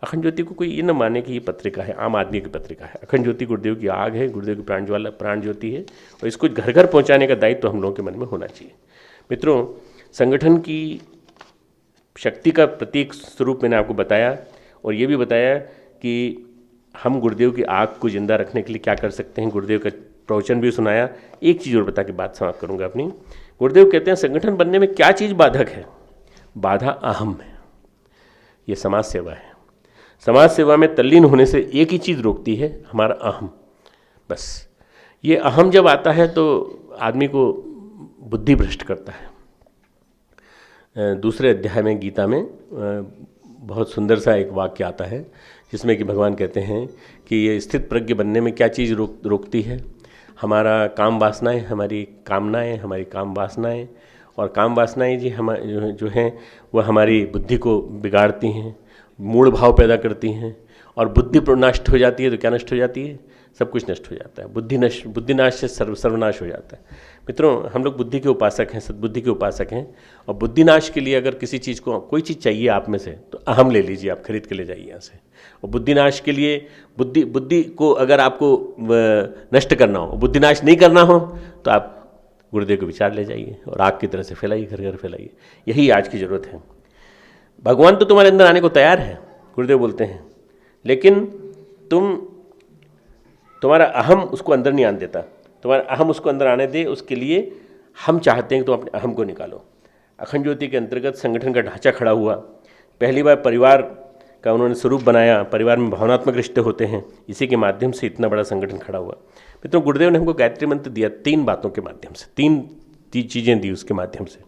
अखंड ज्योति को कोई ये न माने कि ये पत्रिका है, आम आदमी की पत्रिका है। अखंड ज्योति गुरुदेव की आग है, गुरुदेव की प्राणज्वाला, प्राण ज्योति है, और इसको घर घर पहुंचाने का दायित्व हम लोगों के मन में होना चाहिए। मित्रों, संगठन की शक्ति का प्रतीक स्वरूप मैंने आपको बताया, और ये भी बताया कि हम गुरुदेव की आग को जिंदा रखने के लिए क्या कर सकते हैं। गुरुदेव का प्रवचन भी सुनाया। एक चीज़ और बता के बात समाप्त करूँगा अपनी। गुरुदेव कहते हैं संगठन बनने में क्या चीज़ बाधक है? बाधा अहम है। ये समाज सेवा है। समाज सेवा में तल्लीन होने से एक ही चीज़ रोकती है, हमारा अहम। बस ये अहम जब आता है तो आदमी को बुद्धि भ्रष्ट करता है। दूसरे अध्याय में गीता में बहुत सुंदर सा एक वाक्य आता है जिसमें कि भगवान कहते हैं कि ये स्थित प्रज्ञ बनने में क्या चीज़ रोकती है? हमारा काम वासनाएं, हमारी कामनाएं, हमारी काम वासनाएं। और काम वासनाएं जो हैं वह हमारी बुद्धि को बिगाड़ती हैं, मूढ़ भाव पैदा करती हैं, और बुद्धि नष्ट हो जाती है तो क्या नष्ट हो जाती है? सब कुछ नष्ट हो जाता है। बुद्धिनाश से सर्वनाश हो जाता है। मित्रों, हम लोग बुद्धि के उपासक हैं, सद्बुद्धि के उपासक हैं, और बुद्धिनाश के लिए अगर किसी चीज़ को, कोई चीज़ चाहिए आप में से, तो अहम ले लीजिए, आप खरीद के ले जाइए यहाँ से। और बुद्धिनाश के लिए बुद्धि को अगर आपको नष्ट करना हो, बुद्धिनाश नहीं करना हो, तो आप गुरुदेव के विचार ले जाइए और आग की तरह से फैलाइए, घर घर फैलाइए। यही आज की ज़रूरत है। भगवान तो तुम्हारे अंदर आने को तैयार है, गुरुदेव बोलते हैं, लेकिन तुम्हारा अहम उसको अंदर नहीं आने देता। तुम्हारा अहम उसको अंदर आने दे, उसके लिए हम चाहते हैं कि तुम अपने अहम को निकालो। अखंड ज्योति के अंतर्गत संगठन का ढांचा खड़ा हुआ। पहली बार परिवार का उन्होंने स्वरूप बनाया। परिवार में भावनात्मक रिश्ते होते हैं, इसी के माध्यम से इतना बड़ा संगठन खड़ा हुआ। मित्रों, गुरुदेव ने हमको गायत्री मंत्र दिया 3 बातों के माध्यम से, 3 चीज़ें दी उसके माध्यम से।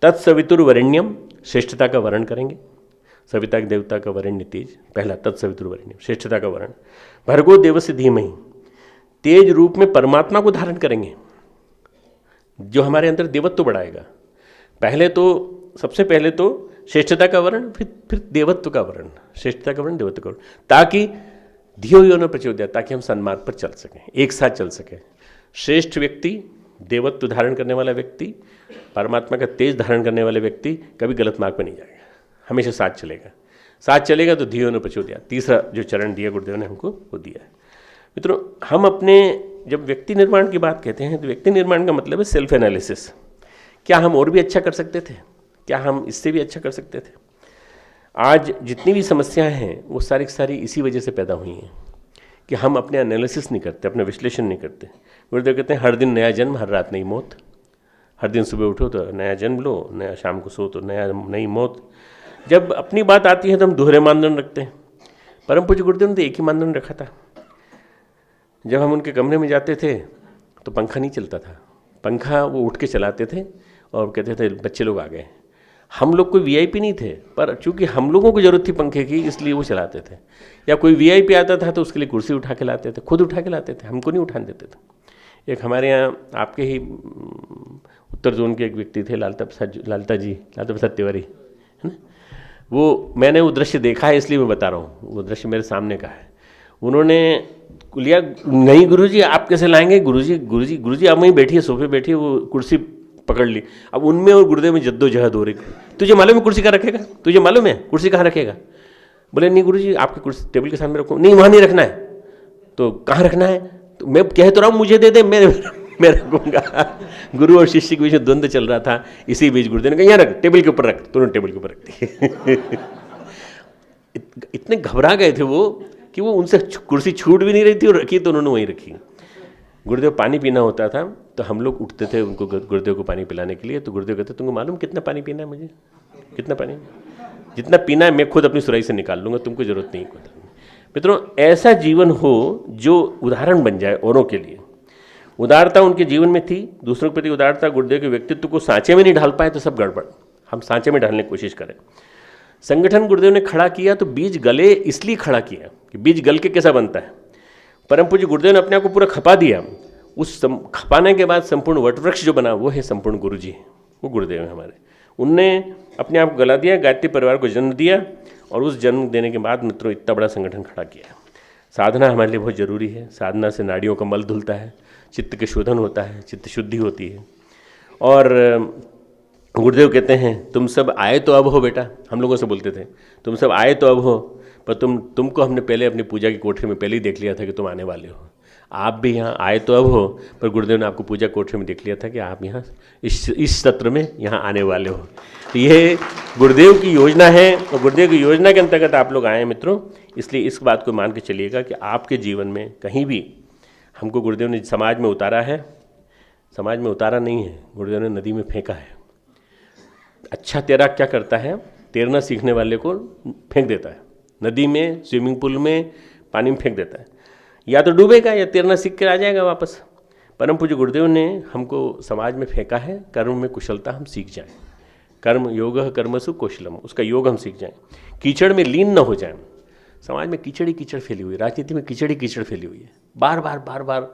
तत्सवितुर्वरेण्यम, श्रेष्ठता का वर्ण करेंगे, सविता के देवता का वरेण्य तेज, पहला तत्सवितुर्वरेण्यम, श्रेष्ठता का वर्ण। भर्गो देवस्य धीमहि, तेज रूप में परमात्मा को धारण करेंगे जो हमारे अंदर देवत्व बढ़ाएगा। सबसे पहले तो श्रेष्ठता का वर्ण, फिर देवत्व का वर्ण, श्रेष्ठता का वर्ण, देवत्व का वर्ण, ताकि धियो यो न प्रचोदयात्, ताकि हम सन्मार्ग पर चल सकें, एक साथ चल सकें। श्रेष्ठ व्यक्ति, देवत्व धारण करने वाला व्यक्ति, परमात्मा का तेज धारण करने वाले व्यक्ति कभी गलत मार्ग पर नहीं जाएगा, हमेशा साथ चलेगा। साथ चलेगा तो धियो न प्रचोदयात्, तीसरा जो चरण दिया गुरुदेव ने हमको वो दिया है। मित्रों, हम अपने जब व्यक्ति निर्माण की बात कहते हैं तो व्यक्ति निर्माण का मतलब है सेल्फ एनालिसिस। क्या हम और भी अच्छा कर सकते थे? क्या हम इससे भी अच्छा कर सकते थे? आज जितनी भी समस्याएं हैं वो सारी सारी इसी वजह से पैदा हुई हैं कि हम अपने एनालिसिस नहीं करते, अपना विश्लेषण नहीं करते। गुरुदेव कहते हैं हर दिन नया जन्म, हर रात नई मौत। हर दिन सुबह उठो तो नया जन्म लो, नया शाम को सो तो नई मौत। जब अपनी बात आती है तो हम दोहरे मानदंड रखते हैं। परम पूज्य गुरुदेव ने तो एक ही मानदंड रखा था। जब हम उनके कमरे में जाते थे तो पंखा नहीं चलता था, पंखा वो उठ के चलाते थे और कहते थे बच्चे लोग आ गए। हम लोग कोई वीआईपी नहीं थे, पर चूंकि हम लोगों को जरूरत थी पंखे की इसलिए वो चलाते थे। या कोई वीआईपी आता था तो उसके लिए कुर्सी उठा के लाते थे, खुद उठा के लाते थे, हमको नहीं उठाने देते थे। एक हमारे यहाँ आपके ही उत्तर जोन के एक व्यक्ति थे, लालता प्रसाद तिवारी, है ना। वो मैंने वो दृश्य देखा है इसलिए मैं बता रहा हूँ, वो दृश्य मेरे सामने का है। उन्होंने लिया, नहीं गुरुजी आप कैसे लाएंगे, गुरुजी आप वहीं बैठिए, सोफे बैठिए, वो कुर्सी पकड़ ली। अब उनमें और गुरुदेव में जद्दोजहद हो रही। तुझे मालूम है कुर्सी कहाँ रखेगा? तुझे मालूम है कुर्सी कहाँ रखेगा? बोले नहीं गुरुजी आपके कुर्सी टेबल के सामने रखो। नहीं वहाँ नहीं रखना है। तो कहाँ रखना है? तो मैं कह तो रहा हूँ मुझे दे दे, मैं रखूँगा। गुरु और शिष्य के बीच में द्वंद्व चल रहा था। इसी बीच गुरुदेव ने कहा यहाँ रख, टेबल के ऊपर रख। तुरंत टेबल के ऊपर रख दी। इतने घबरा गए थे वो कि वो उनसे कुर्सी छूट भी नहीं रही थी और रखी तो उन्होंने वहीं रखी। गुरुदेव पानी पीना होता था तो हम लोग उठते थे उनको, गुरुदेव को पानी पिलाने के लिए। तो गुरुदेव कहते तुमको मालूम कितना पानी पीना है? मुझे कितना पानी? जितना पीना है मैं खुद अपनी सुराही से निकाल लूँगा, तुमको जरूरत नहीं। मित्रों, ऐसा जीवन हो जो उदाहरण बन जाए औरों के लिए। उदारता उनके जीवन में थी, दूसरों के प्रति उदारता। गुरुदेव के व्यक्तित्व को सांचे में नहीं ढाल पाए तो सब गड़बड़। हम सांचे में ढालने की कोशिश करें। संगठन गुरुदेव ने खड़ा किया तो बीज गले, इसलिए खड़ा किया कि बीज गल के कैसा बनता है। परम पूज्य गुरुदेव ने अपने आप को पूरा खपा दिया। उस खपाने के बाद संपूर्ण वटवृक्ष जो बना वो है संपूर्ण गुरुजी, वो गुरुदेव हैं हमारे। उनने अपने आप को गला दिया, गायत्री परिवार को जन्म दिया और उस जन्म देने के बाद मित्रों इतना बड़ा संगठन खड़ा किया। साधना हमारे लिए बहुत जरूरी है। साधना से नाड़ियों का मल धुलता है, चित्त के शोधन होता है, चित्त शुद्धि होती है। और गुरुदेव कहते हैं तुम सब आए तो अब हो बेटा। हम लोगों से बोलते थे तुम सब आए तो अब हो, पर तुमको हमने पहले अपनी पूजा की कोठरी में पहले ही देख लिया था कि तुम आने वाले हो। आप भी यहाँ आए तो अब हो, पर गुरुदेव ने आपको पूजा कोठरी में देख लिया था कि आप यहाँ इस सत्र में यहाँ आने वाले हो। तो ये गुरुदेव की योजना है और गुरुदेव की योजना के अंतर्गत आप लोग आए हैं मित्रों। इसलिए इस बात को मान के चलिएगा कि आपके जीवन में कहीं भी हमको गुरुदेव ने समाज में उतारा है, समाज में उतारा नहीं है, गुरुदेव ने नदी में फेंका है। अच्छा तैराक क्या करता है? तैरना सीखने वाले को फेंक देता है नदी में, स्विमिंग पूल में, पानी में फेंक देता है। या तो डूबेगा या तैरना सीख कर आ जाएगा वापस। परम पूज्य गुरुदेव ने हमको समाज में फेंका है, कर्म में कुशलता हम सीख जाएं। कर्म योगः कर्मसु कौशलम, उसका योग हम सीख जाएं, कीचड़ में लीन न हो जाएं। समाज में कीचड़ ही कीचड़ फैली हुई है, राजनीति में कीचड़ ही कीचड़ फैली हुई है। बार बार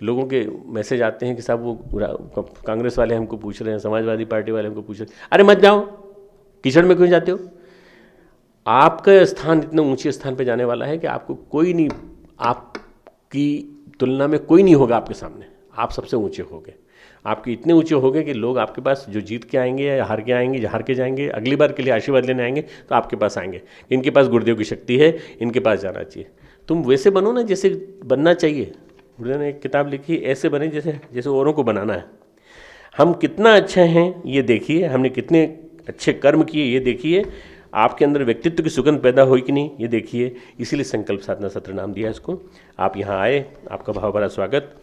लोगों के मैसेज आते हैं कि साहब वो कांग्रेस वाले हमको पूछ रहे हैं, समाजवादी पार्टी वाले हमको पूछ रहे हैं, अरे मत जाओ, कीचड़ में क्यों जाते हो? आपका स्थान इतने ऊंचे स्थान पे जाने वाला है कि आपको कोई नहीं, आपकी तुलना में कोई नहीं होगा आपके सामने। आप सबसे ऊंचे होगे, आपके इतने ऊंचे होगे कि लोग आपके पास जो जीत के आएंगे या हार के आएंगे, जो हार के जाएंगे, अगली बार के लिए आशीर्वाद लेने आएंगे तो आपके पास आएंगे। इनके पास गुरुदेव की शक्ति है, इनके पास जाना चाहिए। तुम वैसे बनो ना जैसे बनना चाहिए। गुरुदेव ने एक किताब लिखी, ऐसे बने जैसे औरों को बनाना है। हम कितना अच्छे हैं ये देखिए, हमने कितने अच्छे कर्म किए ये देखिए, आपके अंदर व्यक्तित्व की सुगंध पैदा हुई कि नहीं ये देखिए। इसीलिए संकल्प साधना सत्र नाम दिया इसको। आप यहाँ आए, आपका भाव भरा स्वागत।